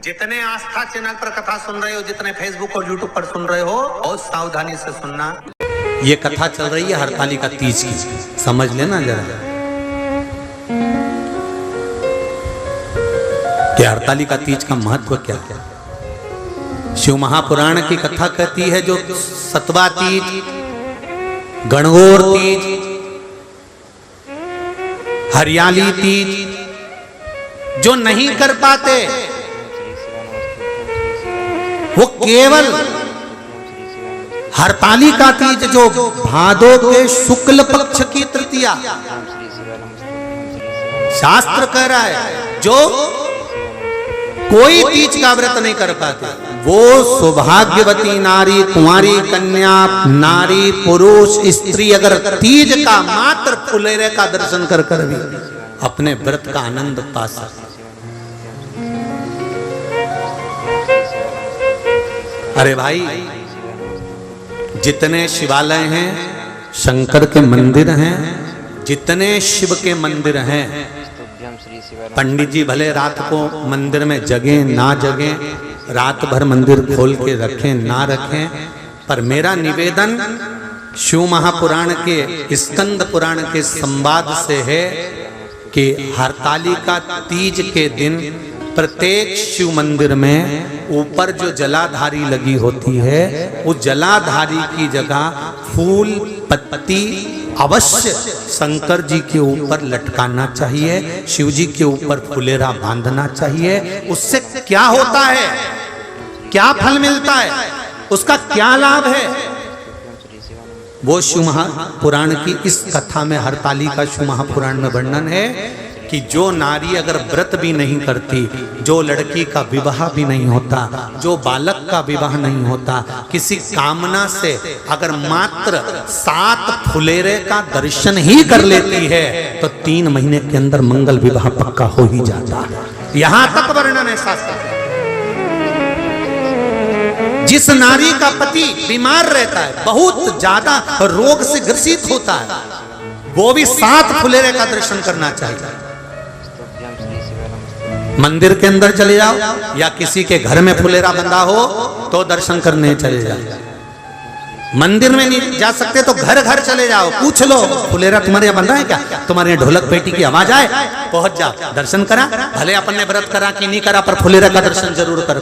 जितने आस्था चैनल पर कथा सुन रहे हो, जितने फेसबुक और यूट्यूब पर सुन रहे हो, बहुत सावधानी से सुनना। ये कथा चल रही है हरतालिका तीज की, समझ लेना जरा कि हरतालिका तीज का महत्व क्या है। शिव महापुराण की कथा कहती है जो सतवा तीज, गणगौर तीज, हरियाली तीज जो नहीं कर पाते वो केवल हरतालिका तीज जो भादो के शुक्ल पक्ष की तृतीया, शास्त्र कह रहा है जो कोई तीज का व्रत नहीं कर पाते वो सौभाग्यवती नारी, कुंवारी कन्या, नारी, पुरुष, स्त्री अगर तीज का मात्र फुलेरे का दर्शन कर कर भी अपने व्रत का आनंद पा सकते। अरे भाई, जितने शिवालय हैं, शंकर के मंदिर हैं, जितने शिव के मंदिर हैं, पंडित जी भले रात को मंदिर में जगे ना जगे, रात भर मंदिर खोल के रखें ना रखें, पर मेरा निवेदन शिव महापुराण के स्कंद पुराण के संवाद से है कि हरतालिका तीज के दिन प्रत्येक शिव मंदिर में ऊपर जो जलाधारी लगी होती है, उस जलाधारी की जगह फूल पत्ती अवश्य शंकर जी के ऊपर लटकाना चाहिए, शिव जी के ऊपर फुलेरा बांधना चाहिए। उससे क्या होता है, क्या फल मिलता है, उसका क्या लाभ है, वो शिव महापुराण की इस कथा में, हरतालिका शिव महापुराण में वर्णन है कि जो नारी अगर व्रत भी नहीं करती, जो लड़की का विवाह भी नहीं होता, जो बालक का विवाह नहीं होता, किसी कामना से अगर मात्र 7 फुलेरे का दर्शन ही कर लेती है तो 3 महीने के अंदर मंगल विवाह पक्का हो ही जाता है। यहां तक वर्णन है शास्त्र। जिस नारी का पति बीमार रहता है, बहुत ज्यादा रोग से ग्रसित होता है, वो भी 7 फुलेरे का दर्शन करना चाहिए। मंदिर के अंदर चले जाओ या किसी के घर में फुलेरा बंधा हो तो दर्शन करने चले जाओ। मंदिर में नहीं जा सकते तो घर घर चले जाओ, पूछ लो फुलेरा तुम्हारे यहाँ बंधा है क्या, तुम्हारे ढोलक पेटी की आवाज आए, पहुंच जाओ, दर्शन करा, भले अपन ने व्रत करा कि नहीं करा, पर फुलेरा का दर्शन जरूर कर।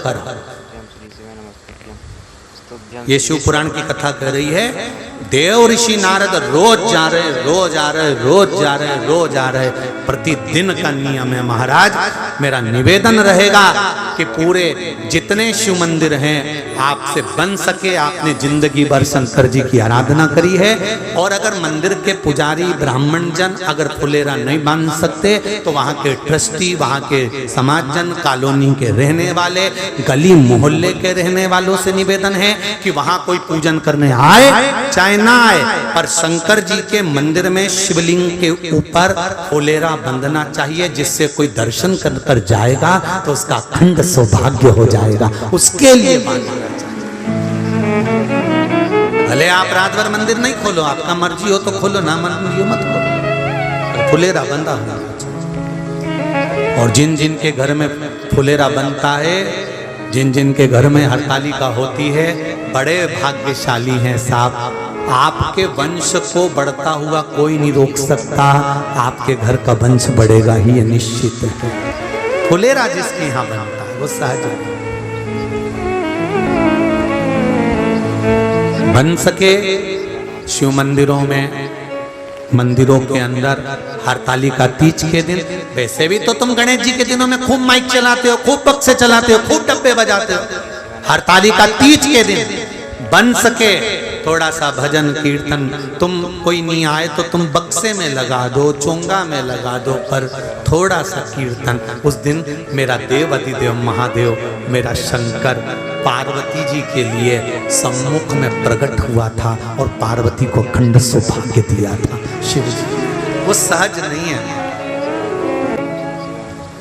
ये शिव पुराण की कथा कह रही है, देव ऋषि नारद रोज जा रहे, रोज आ रहे, रोज जा रहे, रोज आ रहे, प्रतिदिन का नियम है। महाराज, मेरा निवेदन रहेगा कि पूरे जितने शिव मंदिर हैं, आपसे बन सके आपने जिंदगी भर शंकर जी की आराधना करी है, और अगर मंदिर के पुजारी ब्राह्मण जन अगर फुलेरा नहीं बांध सकते तो वहां के ट्रस्टी, वहां के समाजजन, कॉलोनी के रहने वाले, गली मोहल्ले के रहने वालों से निवेदन है कि वहां कोई पूजन करने आए चाहे ना आए, पर शंकर जी के मंदिर में शिवलिंग के ऊपर फुलेरा बंधना चाहिए, जिससे कोई दर्शन कर जाएगा तो उसका अखंड सौभाग्य हो जाएगा। उसके लिए बांधना चाहिए। भले आप रात भर मंदिर नहीं खोलो, आपका मर्जी हो तो खोलो, ना मर्जी हो मत खोलो, फुलेरा बंधा होना चाहिए। और जिन जिन के घर में फुलेरा बनता है, जिन जिन के घर में हरतालिका होती है, बड़े भाग्यशाली हैं साहब। आपके वंश को बढ़ता हुआ कोई नहीं रोक सकता, आपके घर का वंश बढ़ेगा ही, ये निश्चित है। फुलेरा जिसके यहाँ बनता है वो सहज बन सके। शिव मंदिरों में, मंदिरों के अंदर हरतालिका तीज के दिन, वैसे भी तो तुम गणेश जी के दिनों में खूब माइक चलाते हो, खूब बक्से चलाते हो, खूब डब्बे बजाते हो। हरतालिका तीज के दिन बन सके थोड़ा सा भजन कीर्तन, तुम कोई नहीं आए तो तुम बक्से में लगा दो, चोंगा में लगा दो, पर थोड़ा सा कीर्तन। उस दिन मेरा देव अधिदेव महादेव, मेरा शंकर पार्वती जी के लिए सम्मुख में प्रकट हुआ था और पार्वती को अखंड सौभाग्य दिया था। शिव जी वो सहज नहीं है।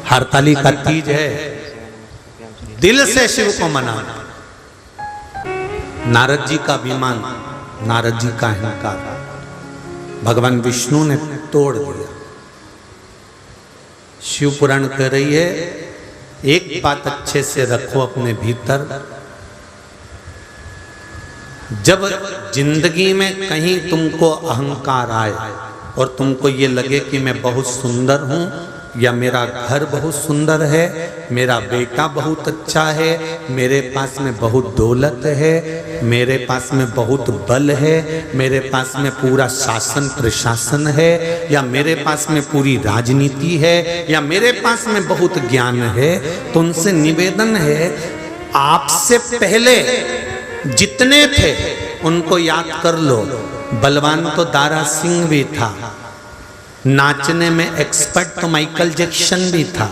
हरतालिका तीज है, दिल से शिव को मनाना। नारद जी का विमान, नारद जी का अहंकार भगवान विष्णु ने तोड़ दिया। शिव पुराण कह रही है एक बात अच्छे से रखो अपने भीतर, जब जिंदगी में कहीं तुमको अहंकार आए और तुमको ये लगे कि मैं बहुत सुंदर हूं, या मेरा घर बहुत सुंदर है, मेरा बेटा बहुत अच्छा है, मेरे पास में बहुत दौलत है, मेरे पास में बहुत बल है, मेरे पास में पूरा शासन प्रशासन है, या मेरे पास में पूरी राजनीति है, या मेरे पास में बहुत ज्ञान है, तो उनसे निवेदन है, आपसे पहले जितने थे उनको याद कर लो। बलवान तो दारा सिंह भी था, नाचने में एक्सपर्ट तो माइकल जैक्सन भी था,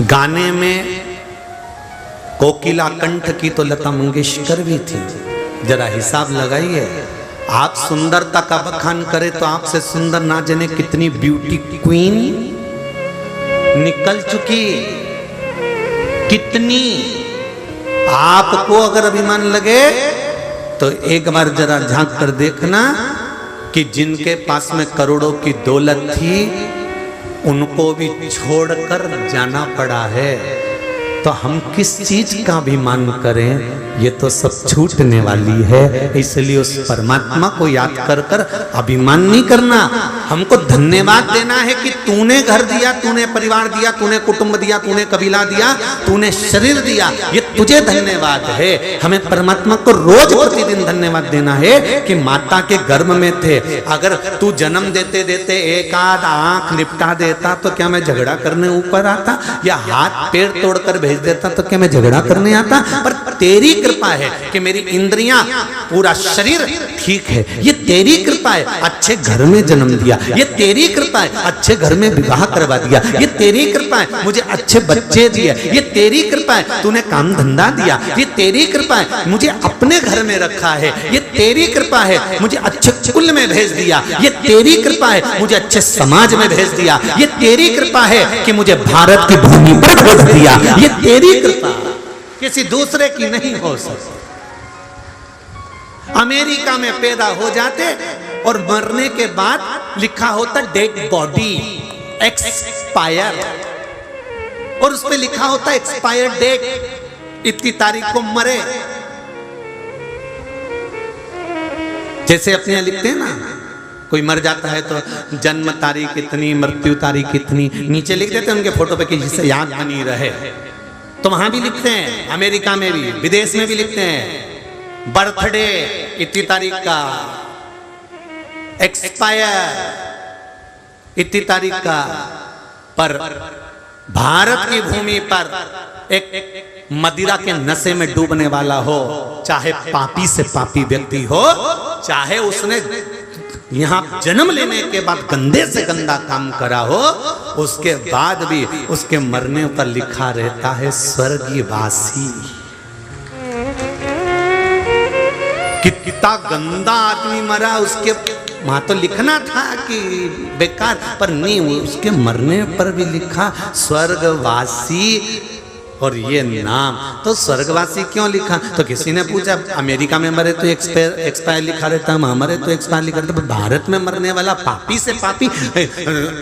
गाने में कोकिला कंठ की तो लता मंगेशकर भी थी। जरा हिसाब लगाइए, आप सुंदरता का बखान करें तो आपसे सुंदर ना जाने कितनी ब्यूटी क्वीन निकल चुकी, कितनी। आपको अगर अभिमान लगे तो एक बार जरा झांक कर देखना कि जिनके पास में करोड़ों की दौलत थी उनको भी छोड़कर जाना पड़ा है, तो हम किस चीज का अभिमान करें? ये तो सब छूटने वाली है। इसलिए उस परमात्मा को याद कर कर अभिमान नहीं करना, हमको धन्यवाद देना है कि तूने घर दिया, तूने परिवार दिया, तूने कुटुंब दिया, तूने कबीला दिया, तूने शरीर दिया, ये तुझे धन्यवाद है। हमें परमात्मा को रोज प्रतिदिन धन्यवाद देना है कि माता के गर्भ में थे, अगर तू जन्म देते देते एक आध आंख निपटा देता तो क्या मैं झगड़ा करने ऊपर आता, या हाथ पैर तोड़कर भेज देता तो क्या मैं झगड़ा करने आता? पर तेरी कृपा है कि मेरी इंद्रियां, पूरा शरीर ठीक है, ये तेरी कृपा है। अच्छे घर में जन्म दिया, ये तेरी कृपा है। अच्छे घर में विवाह करवा दिया, ये तेरी कृपा है। मुझे अच्छे बच्चे दिए, ये तेरी कृपा है। तूने काम धंधा दिया, ये तेरी कृपा है। मुझे अपने घर में रखा है, ये तेरी कृपा है। मुझे अच्छे कुल में भेज दिया, ये तेरी कृपा है। मुझे अच्छे समाज में भेज दिया, ये तेरी कृपा है कि मुझे भारत की भूमि पर भेज दिया, ये तेरी कृपा, किसी दूसरे की नहीं हो सकती। अमेरिका में पैदा हो जाते और मरने के बाद लिखा होता डेड बॉडी एक्सपायर, और उस पे लिखा होता एक्सपायर डेट, इतनी तारीख को मरे। जैसे अपने यहां लिखते हैं ना, कोई मर जाता है तो जन्म तारीख इतनी, मृत्यु तारीख इतनी, नीचे लिख देते हैं उनके फोटो पे कि जिससे याद बनी रहे। तो वहां भी लिखते हैं, अमेरिका में भी, विदेश में भी लिखते हैं, बर्थडे इतनी तारीख का, एक्सपायर इतनी तारीख का। पर भारत की भूमि पर एक मदिरा के नशे में डूबने वाला हो, चाहे पापी से पापी व्यक्ति हो, चाहे उसने यहाँ जन्म लेने के बाद गंदे से गंदा काम करा हो, उसके बाद भी उसके मरने पर लिखा रहता है स्वर्गवासी। कितना गंदा आदमी मरा, उसके वहां तो लिखना था कि बेकार, पर नहीं, उसके मरने पर भी लिखा स्वर्गवासी। और ये नाम तो स्वर्गवासी क्यों लिखा? तो किसी ने पूछा, अमेरिका में मरे तो एक्सपायर लिखा रहता है, मरे तो एक्सपायर लिखा रहता है, भारत में मरने वाला पापी से पापी,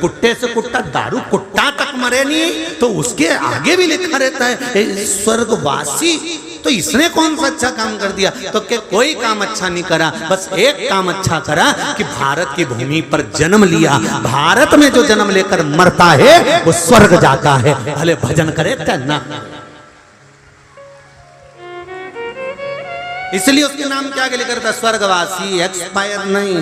कुत्ते से कुत्ता, दारू कुत्ता तक मरे नहीं तो उसके आगे भी लिखा रहता है स्वर्गवासी। तो इसने कौन सा अच्छा काम कर दिया? तो क्या कोई काम अच्छा नहीं करा, बस एक काम अच्छा करा कि भारत की भूमि पर जन्म लिया। भारत में जो जन्म लेकर मरता है वो स्वर्ग जाता है, भले भजन करे ना। इसलिए उसके नाम क्या आगे लिखा था? स्वर्गवासी, एक्सपायर नहीं।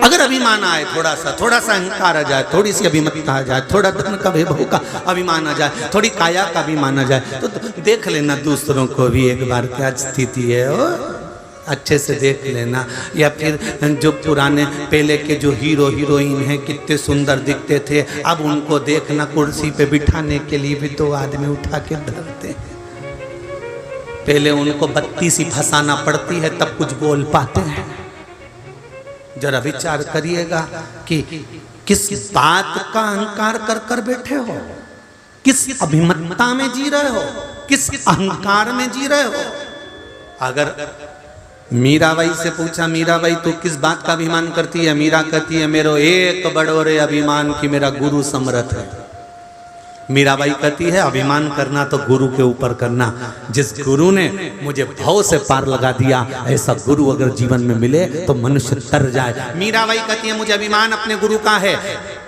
अगर अभिमान आए, थोड़ा सा अहंकार आ जाए, थोड़ी सी अभिमतता आ जाए, थोड़ा धन का वैभव का अभिमान आ जाए, थोड़ी काया का अभिमान आ जाए, तो देख लेना दूसरों को भी एक बार क्या स्थिति है, अच्छे से देख लेना। या फिर जो पुराने पहले के जो हीरो हीरोइन हैं कितने सुंदर दिखते थे, अब उनको देखना कुर्सी पे बिठाने के लिए भी तो आदमी उठा के धरते हैं। पहले उनको बत्ती सी फंसाना पड़ती है तब कुछ बोल पाते हैं। जरा विचार करिएगा कि किस बात का अहंकार कर कर बैठे हो, किस अभिमतता में जी रहे हो, किस अहंकार में जी रहे हो। अगर मीराबाई से पूछा, मीराबाई तू किस बात का अभिमान करती है? मीरा कहती है मेरो एक बड़ो रे अभिमान कि मेरा गुरु समर्थ है। मीराबाई कहती है अभिमान करना तो गुरु के ऊपर करना, जिस गुरु ने मुझे भव से पार लगा दिया ऐसा गुरु अगर जीवन में मिले तो मनुष्य तर जाए। मीराबाई कहती है मुझे अभिमान अपने गुरु का है,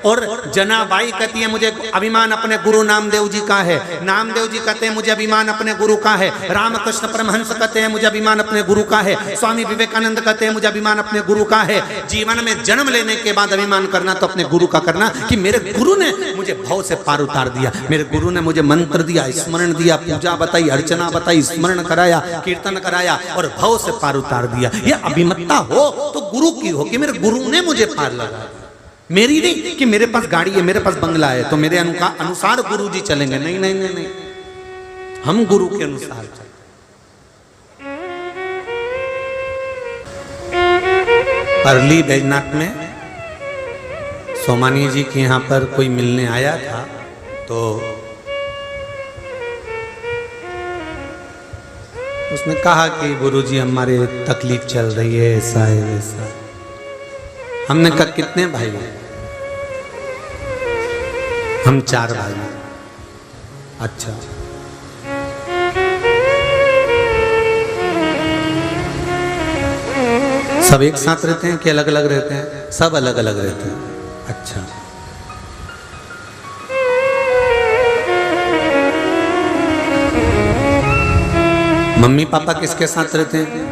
और जनाबाई कहती है मुझे अभिमान अपने गुरु नामदेव जी का है। नामदेव जी कहते हैं मुझे अभिमान अपने गुरु का है। रामकृष्ण परमहंस कहते हैं मुझे अभिमान अपने गुरु का है। स्वामी विवेकानंद कहते हैं मुझे अभिमान अपने गुरु का है। जीवन में जन्म लेने के बाद अभिमान करना तो अपने गुरु का करना कि मेरे गुरु ने मुझे भव से पार उतार दिया, मेरे गुरु ने मुझे मंत्र दिया, स्मरण दिया, पूजा बताई, अर्चना बताई, स्मरण कराया, कीर्तन कराया और भव से पार उतार दिया। ये अभिमत्ता हो तो गुरु की हो कि मेरे गुरु ने मुझे पार लगा, मेरी नहीं कि मेरे पास गाड़ी है, मेरे पास बंगला है तो मेरे अनुसार गुरु जी चलेंगे। नहीं नहीं नहीं नहीं, हम गुरु के अनुसार चलेंगे। परली बैजनाथ में सोमानी जी के यहाँ पर कोई मिलने आया था, तो उसने कहा कि गुरुजी हमारे तकलीफ चल रही है, ऐसा है वैसा। हमने कहा कितने भाई हैं? हम 4 भाई हैं। अच्छा, सब एक साथ रहते हैं कि अलग अलग रहते हैं? सब अलग अलग रहते हैं। अच्छा, मम्मी पापा किसके साथ रहते हैं?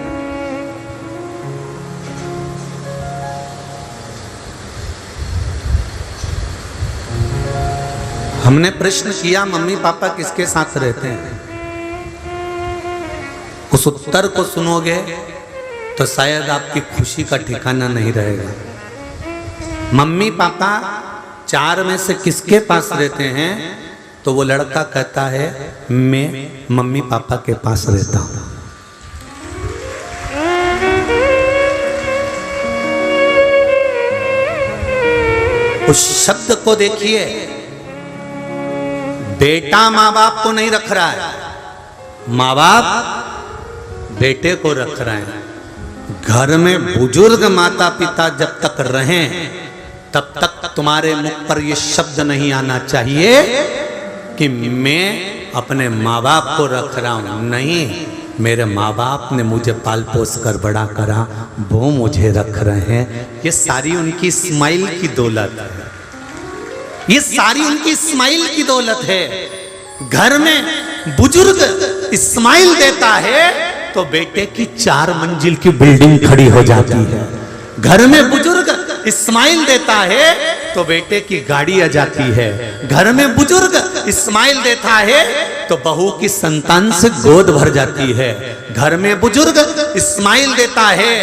हमने प्रश्न किया मम्मी पापा किसके साथ रहते हैं? उस उत्तर को सुनोगे तो शायद आपकी खुशी का ठिकाना नहीं रहेगा। मम्मी पापा 4 में से किसके पास रहते हैं? तो वो लड़का कहता है मैं मम्मी पापा के पास रहता हूं। उस शब्द को देखिए, बेटा माँ बाप को नहीं रख रहा है, माँ बाप बेटे को रख रहे हैं। घर में बुजुर्ग माता पिता जब तक रहें तब तक तुम्हारे मुख पर यह शब्द नहीं आना चाहिए कि मैं अपने माँ बाप को रख रहा हूं। नहीं, मेरे माँ बाप ने मुझे पाल पोस कर बड़ा करा, वो मुझे रख रहे हैं। ये सारी उनकी स्माइल की दौलत है, ये सारी उनकी स्माइल की दौलत है। घर में बुजुर्ग स्माइल देता है तो बेटे की 4 मंजिल की बिल्डिंग खड़ी हो जाती है। घर में बुजुर्ग स्माइल देता है तो बेटे की गाड़ी आ जाती है। घर में बुजुर्ग स्माइल देता है तो बहू की संतान से गोद भर जाती है। घर में बुजुर्ग स्माइल देता है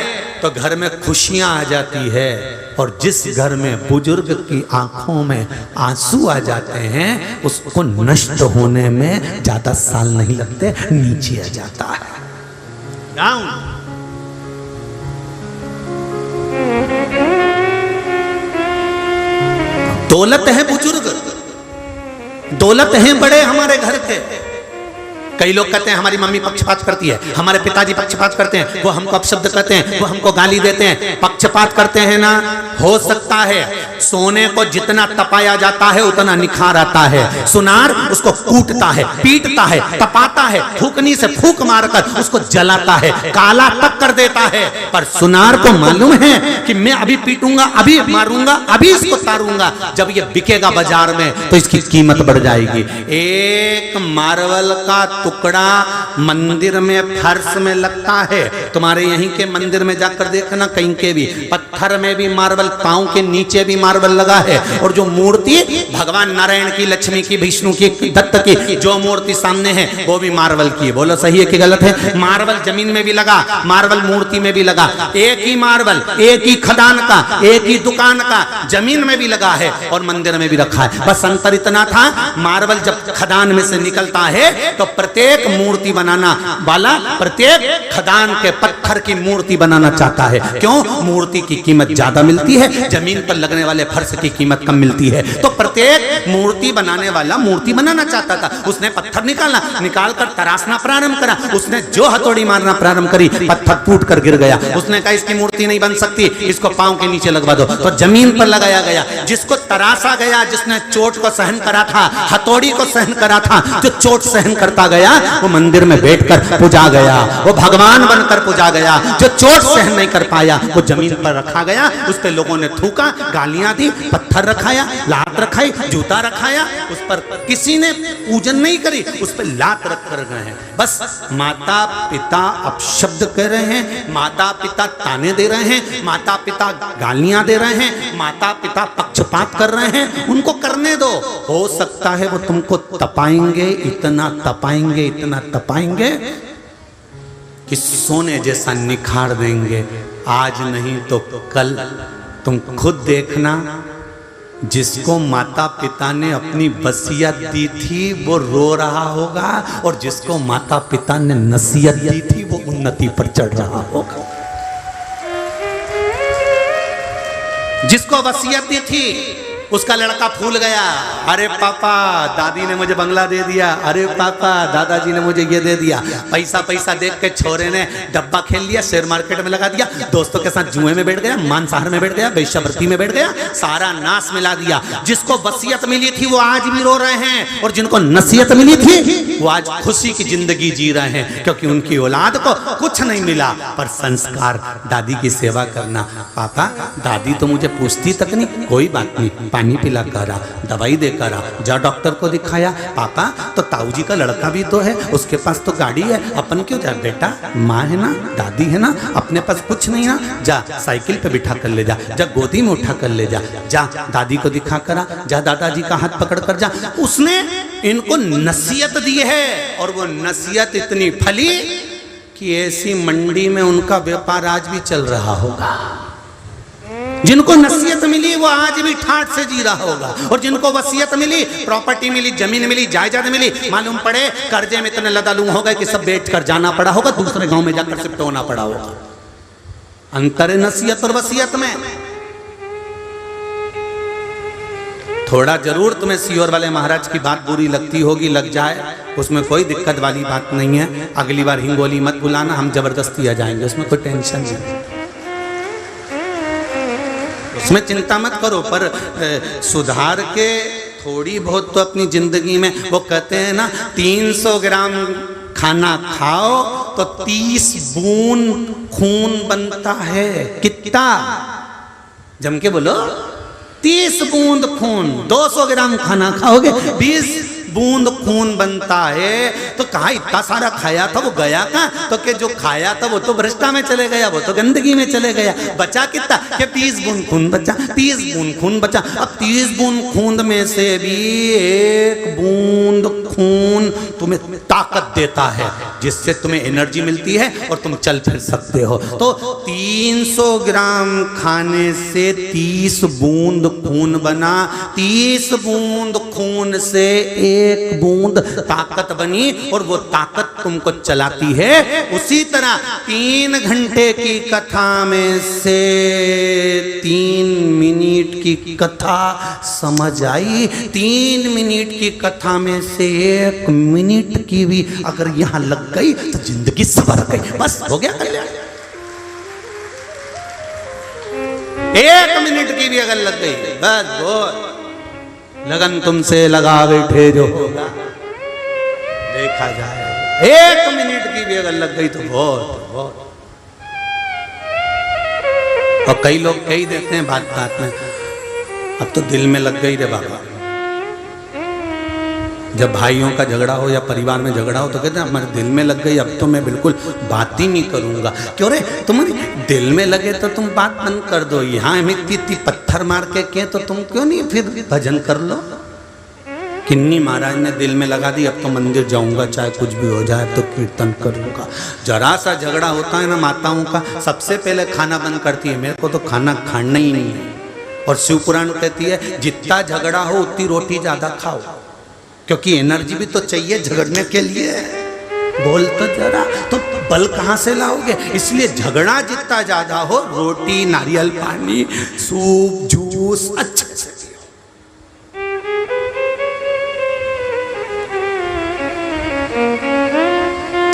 तो घर में खुशियां आ जाती है। और जिस घर में बुजुर्ग की आंखों में आंसू आ जाते हैं उसको नष्ट होने में ज्यादा साल नहीं लगते, नीचे आ जाता है, डाउन। दौलत है बुजुर्ग, दौलत है बड़े हमारे घर के। कई लोग कहते हैं हमारी मम्मी पक्षपात करती है, हमारे पिताजी पक्षपात करते हैं, वो हमको अपशब्द कहते हैं, वो हमको गाली देते हैं। पक्षपात करते हैं ना, हो सकता है सोने को जितना तपाया जाता है उतना निखार आता है। सुनार उसको कूटता है, पीटता है, तपाता है, फूकनी से फूक मारकर उसको जलाता है, काला तक कर देता है। पर सुनार को मालूम है कि मैं अभी पीटूंगा, अभी मारूंगा, अभी इसको तारूंगा, जब ये बिकेगा बाजार में तो इसकी कीमत बढ़ जाएगी। एक मार्बल का टुकड़ा मंदिर में फर्श में लगता है, तुम्हारे यहीं के मंदिर में जाकर देखना, कहीं के भी पत्थर में भी मार्बल, पांव के नीचे भी मार्बल लगा है। और जो मूर्ति भगवान नारायण की, लक्ष्मी की, विष्णु की, दत्त की जो मूर्ति सामने है वो भी मार्बल की है। बोलो सही है कि गलत है? मार्बल जमीन में भी लगा, मार्बल मूर्ति में भी लगा। एक ही मार्बल, एक ही खदान का, एक ही दुकान का, जमीन में भी लगा है और मंदिर में भी रखा है। बस अंतर इतना था, मार्बल जब खदान में से निकलता है तो प्रत्येक मूर्ति बनाना वाला, प्रत्येक खदान के पत्थर पत्थर की मूर्ति बनाना चाहता है। क्यों? मूर्ति की कीमत ज्यादा मिलती है, जमीन पर लगने वाले फर्श की कीमत कम मिलती है। तो प्रत्येक मूर्ति बनाने वाला मूर्ति बनाना चाहता था। उसने पत्थर निकालकर तराशना प्रारंभ करा। उसने जो हथौड़ी मारना प्रारंभ करी, पत्थर टूट कर गिर गया। उसने कहा इसकी मूर्ति नहीं बन सकती, इसको पांव के नीचे लगवा दो। तो जमीन पर लगाया गया। जिसको तराशा गया, जिसने चोट को सहन करा था, हथौड़ी को सहन करा था, जो चोट सहन करता गया वो मंदिर में बैठकर पूजा गया, वो भगवान बनकर पूजा गया। जो चोट सहन नहीं कर पाया वो जमीन पर रखा गया। उस पर लोगों ने थूका, गालियां दी, पत्थर रखाया, लात रखाई, जूता रखाया। उस पर किसी ने पूजन नहीं करी, उस पर लात रख कर गए हैं। बस माता पिता अपशब्द कह रहे हैं, माता पिता ताने दे रहे हैं, माता पिता गालियां दे रहे हैं, माता पिता पक्षपात कर रहे हैं। उनको करने दो। हो सकता है वो तुमको तपाएंगे, इतना तपाएंगे, इतना तपाएंगे कि सोने जैसा निखार देंगे। आज नहीं तो कल तुम खुद देखना, जिसको माता पिता ने अपनी वसीयत दी थी वो रो रहा होगा, और जिसको माता पिता ने नसीहत दी थी वो उन्नति पर चढ़ रहा होगा। जिसको वसीयत दी थी उसका लड़का फूल गया, अरे पापा दादी ने मुझे बंगला दे दिया, अरे पापा दादाजी ने मुझे ये दे दिया। पैसा पैसा देख के छोरे ने डब्बा खेल लिया, शेयर मार्केट में लगा दिया, दोस्तों के साथ जुए में बैठ गया, मांसाहार में बैठ गया, वेश्यावृत्ति में बैठ गया, सारा नाश मिला दिया। जिसको वसीयत मिली थी वो आज भी रो रहे हैं, और जिनको नसीहत मिली थी वो आज खुशी की जिंदगी जी रहे हैं, क्योंकि उनकी औलाद को कुछ नहीं मिला पर संस्कार। दादी की सेवा करना, पापा दादी तो मुझे पूछती तक नहीं, कोई बात नहीं, पानी पिला करा, दवाई दे करा, जा डॉक्टर को दिखाया। पापा तो ताऊ जी का लड़का भी तो है, उसके पास तो गाड़ी है, अपन क्यों जा? बेटा माँ है ना, दादी है ना, अपने पास कुछ नहीं ना, जा साइकिल पे बिठा कर ले जा, जा गोदी में उठा कर ले जा, जा दादी को दिखा करा, जा दादाजी का हाथ पकड़ कर जा। उसने इनको नसीहत दी है, और वो नसीहत इतनी फली कि ऐसी मंडी में उनका व्यापार आज भी चल रहा होगा। जिनको नसीहत मिली वो आज भी ठाठ से जी रहा होगा, और जिनको वसीयत मिली, प्रॉपर्टी मिली, जमीन मिली, जायदाद मिली, मालूम पड़े कर्जे में इतने लदालू हो गए कि सब बेच कर जाना पड़ा होगा, दूसरे गांव में जाकर शिफ्ट होना पड़ा होगा। अंतर है नसीहत और वसीयत में। थोड़ा जरूर तुम्हें सीहोर वाले महाराज की बात बुरी लगती होगी, लग जाए, उसमें कोई दिक्कत वाली बात नहीं है। अगली बार हिंगोली मत बुलाना, हम जबरदस्ती आ जाएंगे, उसमें कोई टेंशन नहीं, उसमें चिंता मत करो। पर सुधार के थोड़ी बहुत तो अपनी जिंदगी में, वो कहते हैं ना 300 ग्राम खाना खाओ तो 30 बूंद खून बनता है। कितना? जम के बोलो, 30 बूंद खून। 200 ग्राम खाना खाओगे 20 बूंद खून बनता है। तो कहा इतना सारा खाया था, वो गया कहाँ? तो के जो खाया था वो तो भ्रष्टा में चले गया, वो तो गंदगी में चले गया। बचा कितना? के 30 बूंद खून बचा, 30 बूंद खून बचा। अब 30 बूंद खून में से भी 1 बूंद खून तुम्हें ताकत देता है, जिससे तुम्हें एनर्जी मिलती है और तुम चल फिर सकते हो। तो 300 ग्राम खाने से 30 बूंद खून बना, 30 बूंद खून से 1 बूंद ताकत बनी, और वो ताकत तुमको चलाती है। उसी तरह 3 घंटे की कथा में से 3 मिनट की कथा समझ आई, 3 मिनट की कथा में से 1 मिनट की भी अगर यहां लग गई तो जिंदगी सवर गई, बस हो गया कल्याण। 1 मिनट की भी अगर लग गई बस बहुत। लगन तुमसे लगा बैठे जो होगा देखा जाए। 1 मिनट की भी अगर लग गई तो बहुत बहुत। और कई लोग कह ही देते हैं बात बात में, अब तो दिल में लग गई रे बाबा। जब भाइयों का झगड़ा हो या परिवार में झगड़ा हो तो कहते हैं हमारे दिल में लग गई, अब तो मैं बिल्कुल बात ही नहीं करूंगा। क्यों रे? तुम्हारे दिल में लगे तो तुम बात बंद कर दो। यहाँ हम इतनी पत्थर मार के तो तुम क्यों नहीं फिर भजन कर लो? किन्नी महाराज ने दिल में लगा दी, अब तो मंदिर जाऊंगा, चाहे कुछ भी हो जाए तो कीर्तन करूंगा। जरा सा झगड़ा होता है ना माताओं का, सबसे पहले खाना बंद करती है, मेरे को तो खाना खाना ही नहीं है। और शिव पुराण कहती है जितना झगड़ा हो उतनी रोटी ज्यादा खाओ, क्योंकि एनर्जी भी तो चाहिए झगड़ने के लिए। बोल तो जरा, तो बल कहां से लाओगे? इसलिए झगड़ा जितना ज्यादा हो, रोटी, नारियल पानी, सूप, जूस अच्छे से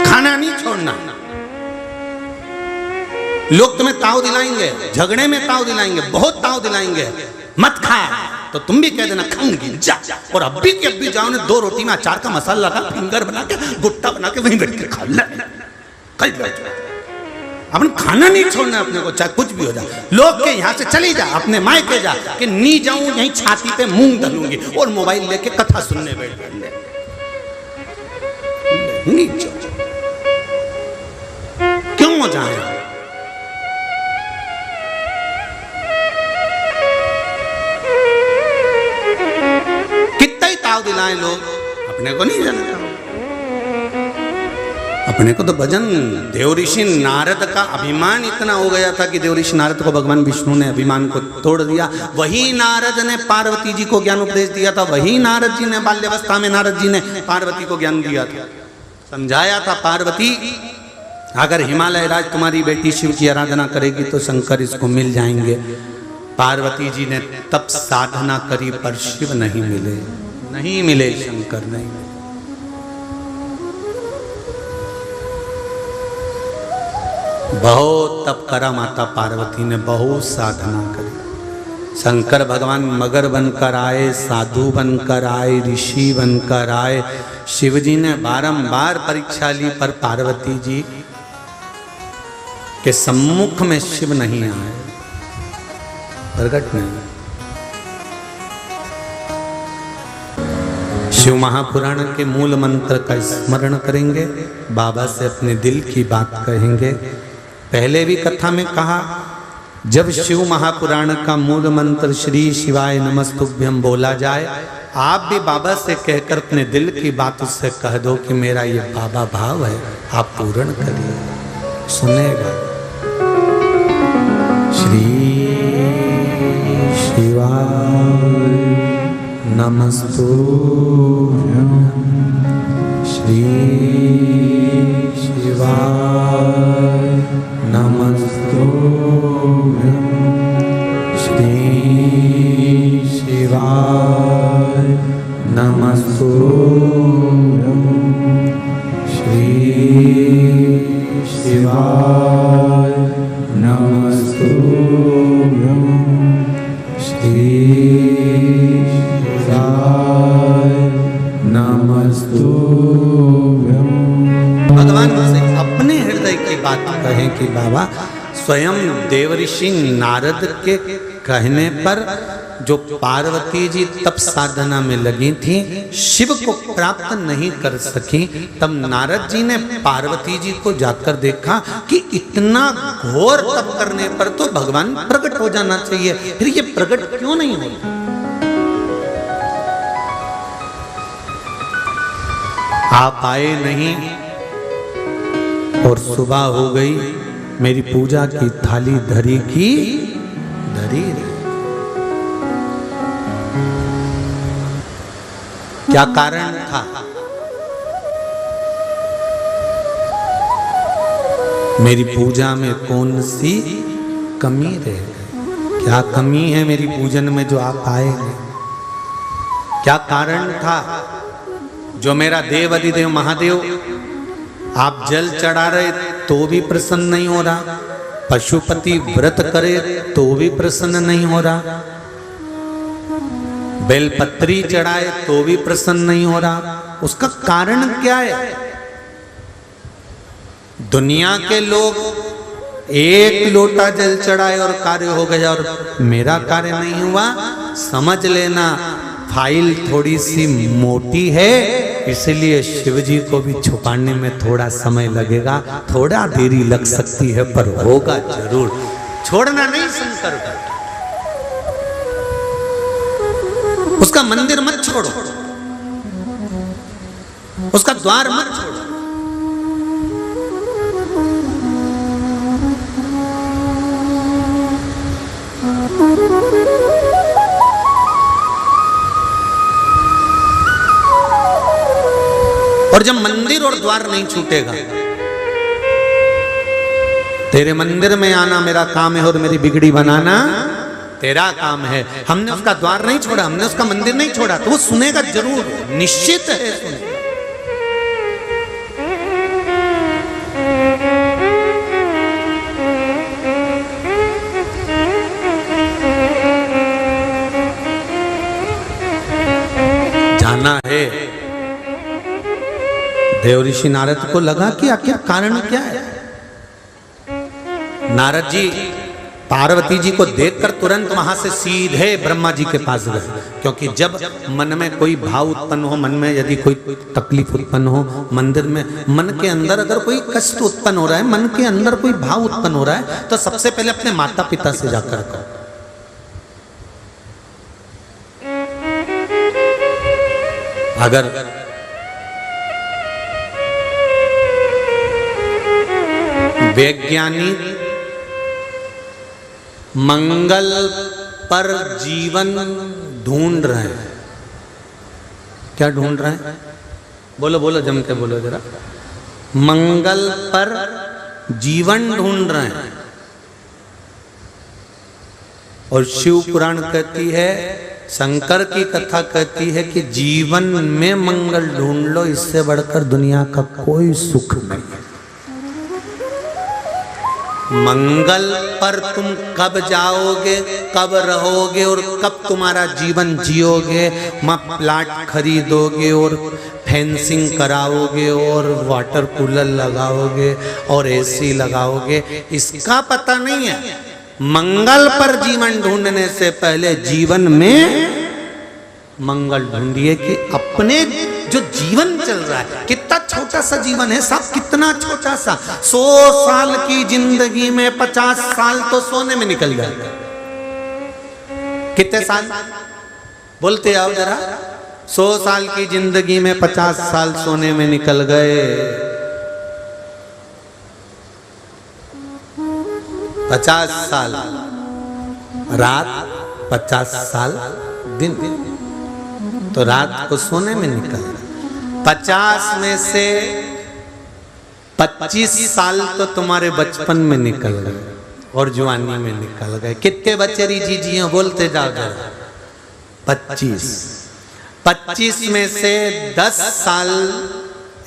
खाना नहीं छोड़ना। लोग तुम्हें ताव दिलाएंगे, झगड़े में ताव दिलाएंगे, बहुत ताव दिलाएंगे, मत खा, तो तुम भी कह देना खाऊंगी जा, और अभी के अभी जाओ ने 2 रोटी में अचार का मसाला लगा, फिंगर बना के, गुट्टा बना के वहीं बैठ के खा ले। अपन खाना नहीं छोड़ना अपने को, चाहे कुछ भी हो जाए। लोग के यहाँ से चली जा, अपने मायके जा, कि नी जाऊं यहीं छाती पे मूंग डालूंगी और मोबाइल लेके कथा सुनने बैठ गए। क्यों जाए? कितना ही ताव दिलाएं लोग, अपने को नहीं जाना। अपने को तो भजन, देव ऋषि नारद का अभिमान इतना हो गया था कि देव ऋषि नारद को भगवान विष्णु ने अभिमान को तोड़ दिया। वही नारद ने पार्वती जी को ज्ञान उपदेश दिया था, वही नारद जी ने बाल्यावस्था में नारद जी ने पार्वती को ज्ञान दिया था, समझाया था, पार्वती अगर हिमालय राज तुम्हारी बेटी शिव की आराधना करेगी तो शंकर इसको मिल जाएंगे। पार्वती जी ने तब साधना करी पर शिव नहीं मिले, नहीं मिले, शंकर नहीं मिले। बहुत तप करा माता पार्वती ने, बहुत साधना करी। शंकर भगवान मगर बनकर आए, साधु बनकर आए, ऋषि बनकर आए। शिव जी ने बारंबार परीक्षा ली पर पार्वती जी के सम्मुख में शिव नहीं आए, प्रकट नहीं। शिव महापुराण के मूल मंत्र का स्मरण करेंगे, बाबा से अपने दिल की बात कहेंगे। पहले भी कथा में कहा, जब शिव महापुराण का मूल मंत्र श्री शिवाय नमस्तुभ्यम बोला जाए, आप भी बाबा से कहकर अपने दिल की बात उससे कह दो कि मेरा ये बाबा भाव है, आप पूर्ण करिए, सुनेगा। श्री शिवाय नमस्तुभ्यम, श्री शिवाय नमस्तुभ्यम, श्री शिवाय नमस्तुभ्यम, श्री शिवाय नमस्तुभ्यम, श्री शिवाय नमस्तुभ्यम। भगवान से अपने हृदय की बात कहें कि बाबा, स्वयं देवऋषि नारद के कहने पर जो पार्वती जी तप साधना में लगी थी, शिव को प्राप्त नहीं कर सकी, तब नारद जी ने पार्वती जी को जाकर देखा कि इतना घोर तप करने पर तो भगवान प्रकट हो जाना चाहिए, फिर ये प्रकट क्यों नहीं होता? आप आए नहीं और सुबह हो गई, मेरी पूजा की थाली धरी की धरी। क्या कारण था? मेरी पूजा में कौन सी कमी रह गई? क्या कमी है मेरी पूजन में जो आप आए नहीं? क्या कारण था जो मेरा देव अधिदेव महादेव आप जल चढ़ा रहे तो भी प्रसन्न नहीं हो रहा, पशुपति व्रत करे तो भी प्रसन्न नहीं हो रहा, बेलपत्री चढ़ाए तो भी प्रसन्न नहीं हो रहा? उसका कारण क्या है? दुनिया के लोग एक लोटा जल चढ़ाए और कार्य हो गया और मेरा कार्य नहीं हुआ, समझ लेना फाइल थोड़ी सी मोटी है, इसलिए शिव जी को भी छुपाने में थोड़ा समय लगेगा, थोड़ा देरी लग सकती है पर होगा जरूर। छोड़ना नहीं शंकर का, उसका मंदिर मत छोड़ो, उसका द्वार मत छोड़ो। और जब मंदिर और और द्वार नहीं छूटेगा। तेरे मंदिर में आना मेरा काम है और मेरी बिगड़ी बनाना तेरा काम है। हमने उसका द्वार नहीं छोड़ा, हमने उसका मंदिर नहीं छोड़ा, तो वो सुनेगा जरूर, निश्चित है सुनेगा। जाना है। देव ऋषि नारद को लगा कि आखिर कारण क्या है। नारद जी पार्वती जी को देखकर तुरंत वहां से सीधे ब्रह्मा जी के पास गए, क्योंकि जब मन में कोई भाव उत्पन्न हो, मन में यदि कोई तकलीफ उत्पन्न हो, मंदिर में मन के अंदर अगर कोई कष्ट उत्पन्न हो रहा है, मन के अंदर कोई भाव उत्पन्न हो रहा है, तो सबसे पहले अपने माता पिता से जाकर कहो। अगर वैज्ञानिक मंगल पर जीवन ढूंढ रहे हैं, क्या ढूंढ रहे हैं? बोलो बोलो, जम के बोलो जरा। मंगल पर जीवन ढूंढ रहे हैं। और शिव पुराण कहती है, शंकर की कथा कहती है कि जीवन में मंगल ढूंढ लो, इससे बढ़कर दुनिया का कोई सुख नहीं है। मंगल पर तुम कब जाओगे, कब रहोगे और कब तुम्हारा जीवन जियोगे, प्लाट खरीदोगे और फेंसिंग कराओगे और वाटर कूलर लगाओगे और एसी लगाओगे, इसका पता नहीं है। मंगल पर जीवन ढूंढने से पहले जीवन में मंगल ढूंढिए कि अपने जो जीवन चल रहा है, कितना छोटा सा जीवन है साहब, कितना छोटा सा। 100 साल की जिंदगी में 50 साल तो सोने में निकल गए। कितने साल बोलते आओ जरा। 100 साल की जिंदगी में 50 साल सोने में निकल गए। 50 साल रात, 50 साल दिन, तो रात को सोने में निकल गए। 50 में से 25 साल तो तुम्हारे बचपन में निकल गए और जवानी में निकल गए। कितने बच्चे रीजी जी बोलते जाओ जरा। 25 में से 10 साल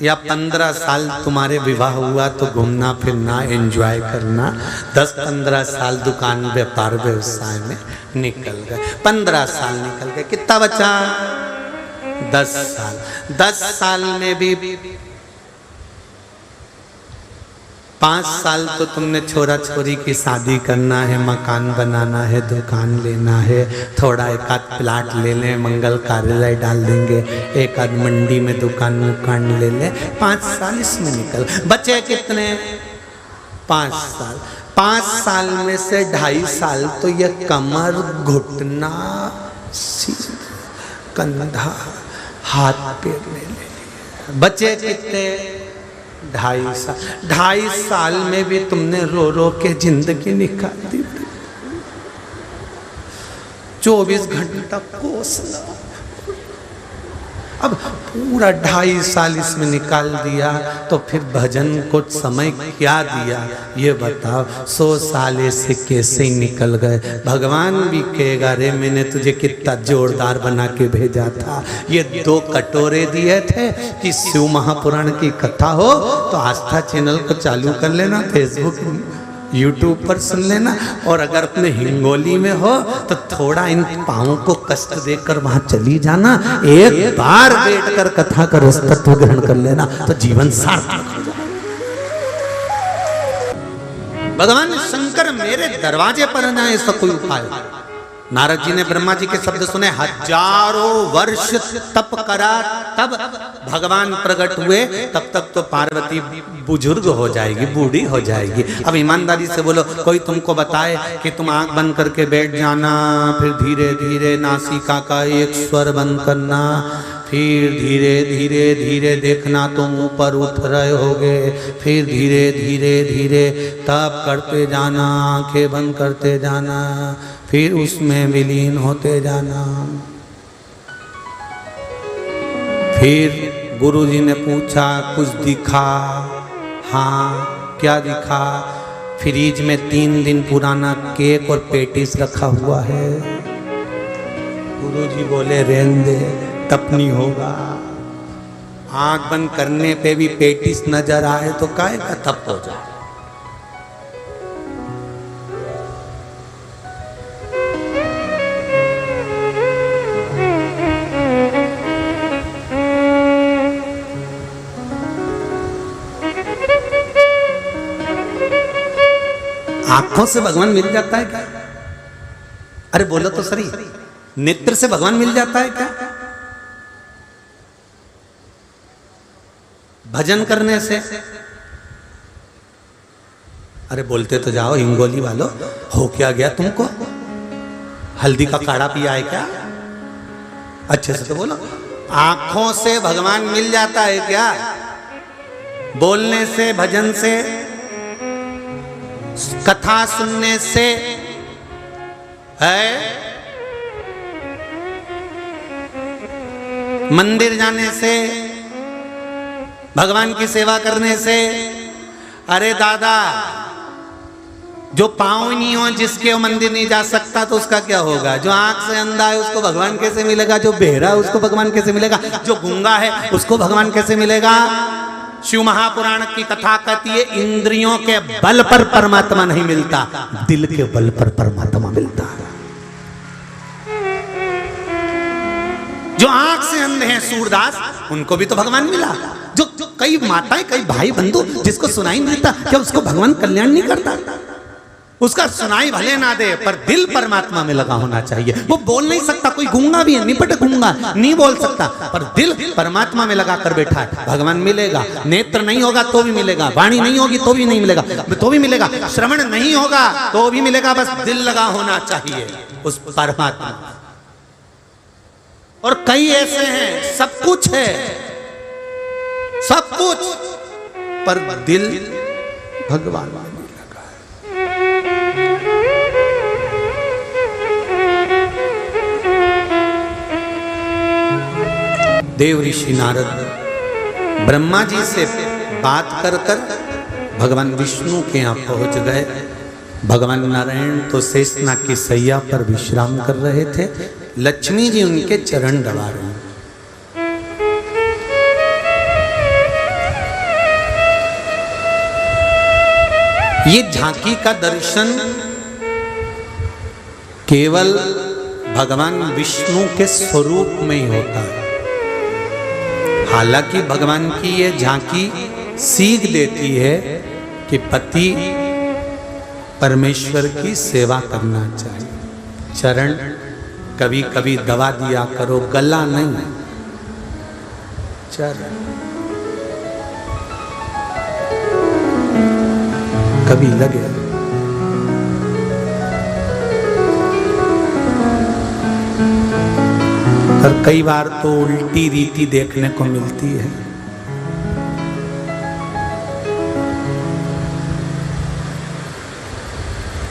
या 15 साल तुम्हारे विवाह हुआ तो घूमना फिरना एंजॉय करना, 10-15 साल दुकान व्यापार व्यवसाय में निकल गए। 15 साल निकल गए, कितना बचा? 10 साल। 10 साल में भी 5 साल तो तुमने छोरा छोरी की शादी करना है, मकान बनाना है, दुकान लेना है, थोड़ा एक आध प्लाट ले लें, मंगल कार्यालय डाल देंगे, एक आध मंडी में दुकान ले लें। 5 साल इसमें निकल, बचे कितने? 5 साल। 5 साल में से 2.5 साल तो ये कमर, घुटना, कंधा, हाथ पैर ले लिए। बचे कितने? 2.5 साल। 2.5 साल में भी तुमने रो रो के जिंदगी निकाल दी। 24 घंटा कोसना। अब पूरा 2.5 साल इसमें निकाल दिया तो फिर भजन को समय क्या दिया ये बताओ। 100 साल ऐसे कैसे ही निकल गए। भगवान भी कहेगा रे मैंने तुझे कितना जोरदार बना के भेजा था। ये 2 कटोरे दिए थे कि शिव महापुराण की कथा हो तो आस्था चैनल को चालू कर लेना, फेसबुक यूट्यूब पर सुन लेना, और अगर अपने हिंगोली में हो तो थोड़ा इन पाँवों को कष्ट देकर वहां चली जाना, एक बार बैठकर कथा का रस तत्व ग्रहण कर लेना तो जीवन सार्थक हो जाए। भगवान शंकर मेरे दरवाजे पर न ऐसा कोई उपाय। नारद जी ने ब्रह्मा जी के शब्द सुने, हजारों वर्ष तप करा तब भगवान प्रकट हुए, तब तक तो पार्वती बुजुर्ग हो जाएगी, बूढ़ी हो जाएगी। अब ईमानदारी से बोलो, कोई तुमको बताए कि तुम आंख बंद करके बैठ जाना, फिर धीरे धीरे नासिका का एक स्वर बंद करना, फिर धीरे धीरे धीरे देखना तुम ऊपर उठ रहे होगे, फिर धीरे धीरे धीरे तप करते जाना, आंखें बंद करते जाना, फिर उसमें विलीन होते जाना, फिर गुरुजी ने पूछा कुछ दिखा? हाँ, क्या दिखा? फ्रिज में 3 दिन पुराना केक और पेटिस रखा हुआ है। गुरुजी बोले रहने दे, तप नहीं होगा। आंख बंद करने पे भी पेटिस नजर आए तो काहे का तप हो जाए। आंखों से भगवान मिल जाता है क्या? अरे बोलो तो सही, नेत्र से भगवान मिल जाता है क्या? भजन करने से? अरे बोलते तो जाओ हिंगोली वालों, हो क्या गया तुमको? हल्दी का काढ़ा पिया है क्या? अच्छे से तो बोलो। आंखों से भगवान मिल जाता है क्या? बोलने से, भजन से, कथा सुनने से है? मंदिर जाने से, भगवान की सेवा करने से? अरे दादा, जो पांव नहीं हो, जिसके वो मंदिर नहीं जा सकता तो उसका क्या होगा? जो आंख से अंधा है उसको भगवान कैसे मिलेगा? जो बहरा है उसको भगवान कैसे मिलेगा? जो गूंगा है उसको भगवान कैसे मिलेगा? शिव महापुराण की कथा कहती है इंद्रियों के बल पर परमात्मा नहीं मिलता, दिल के बल पर परमात्मा मिलता है। जो आंख से अंधे हैं सूरदास, उनको भी तो भगवान मिला। जो कई माताएं, कई भाई बंधु जिसको सुनाई नहीं देता, क्या उसको भगवान कल्याण नहीं करता? उसका सुनाई भले ना दे, पर दिल परमात्मा में लगा होना चाहिए। वो बोल नहीं सकता, कोई गूंगा भी है, निपट गूंगा नहीं बोल सकता, पर दिल परमात्मा में लगा कर बैठा है, भगवान मिलेगा। नेत्र नहीं होगा तो भी मिलेगा, वाणी नहीं होगी तो भी नहीं मिलेगा, तो भी मिलेगा, श्रवण नहीं होगा तो भी मिलेगा, बस दिल लगा होना चाहिए उस परमात्मा। और कई ऐसे हैं, सब कुछ है, सब कुछ, पर दिल भगवान में लगा है। देव ऋषि नारद ब्रह्मा जी से बात कर कर भगवान विष्णु के यहाँ पहुंच गए। भगवान नारायण तो शेषनाग की सैया पर विश्राम कर रहे थे, लक्ष्मी जी उनके चरण दबा रहे हैं। ये झांकी का दर्शन केवल भगवान विष्णु के स्वरूप में ही होता है। हालांकि भगवान की ये झांकी सीख देती है कि पति परमेश्वर की सेवा करना चाहिए। चरण कभी कभी दबा दिया करो, गला नहीं, चरण कभी लगे। और कई बार तो उल्टी रीति देखने को मिलती है।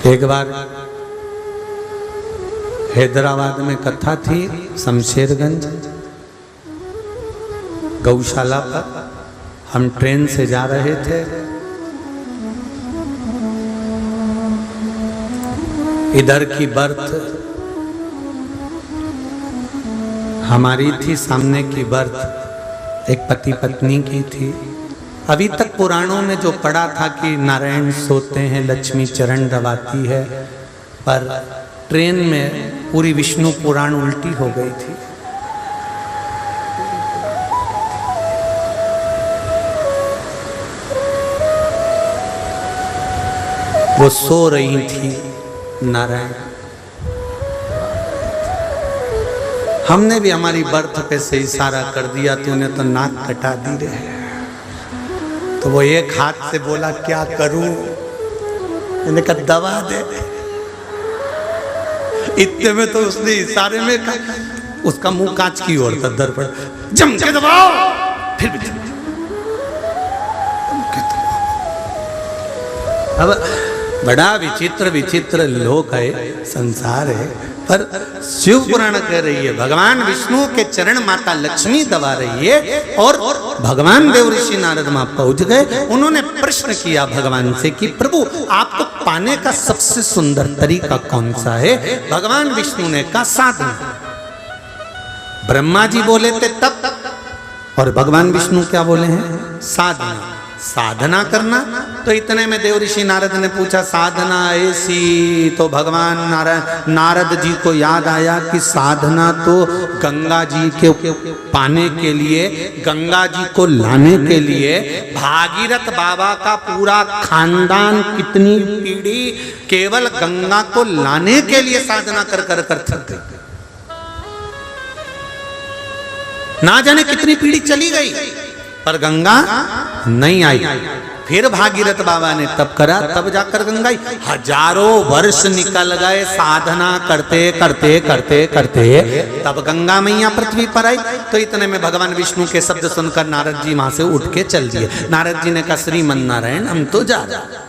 एक बार हैदराबाद में कथा थी, शमशेरगंज गौशाला पर हम ट्रेन से जा रहे थे। इधर की बर्थ हमारी थी, सामने की बर्थ एक पति पत्नी की थी। अभी तक पुराणों में जो पढ़ा था कि नारायण सोते हैं, लक्ष्मी चरण दबाती है, पर ट्रेन में पूरी विष्णु पुराण उल्टी हो गई थी। वो सो रही थी नारायण। हमने भी हमारी बर्थ पे से इशारा कर दिया, तूने तो नाक कटा दी रे। तो वो एक हाथ से बोला क्या करूं, मैंने कहा दबा दे। इतने में तो उसने इशारे में उसका मुंह कांच की ओर था, दर्पण जम के दबाओ, फिर भी अब बड़ा विचित्र विचित्र लोक है, संसार है। पर शिव पुराण कह रही है भगवान विष्णु के चरण माता लक्ष्मी दबा रही है और भगवान देवऋषि नारद वहां पहुंच गए। उन्होंने प्रश्न किया भगवान से कि प्रभु आपको पाने का सबसे सुंदर तरीका कौन सा है? भगवान विष्णु ने कहा साधना। ब्रह्मा जी बोले थे तप और भगवान विष्णु क्या बोले हैं? साधना। साधना करना। तो इतने में देवऋषि नारद ने पूछा साधना ऐसी? तो भगवान नारद जी को याद आया कि साधना तो गंगा जी के पाने के लिए, गंगा जी को लाने के लिए भागीरथ बाबा का पूरा खानदान, कितनी पीढ़ी केवल गंगा को लाने के लिए साधना कर कर कर थक गई। ना जाने कितनी पीढ़ी चली गई पर गंगा नहीं आई। फिर भागीरथ बाबा ने तप करा, तब जाकर गंगा आई। हजारों वर्ष निकल गए साधना करते करते करते करते, तब गंगा मैया पृथ्वी पर आई। तो इतने में भगवान विष्णु के शब्द सुनकर नारद जी वहां से उठ के चल दिए। नारद जी ने कहा श्रीमन नारायण हम तो जा रहे।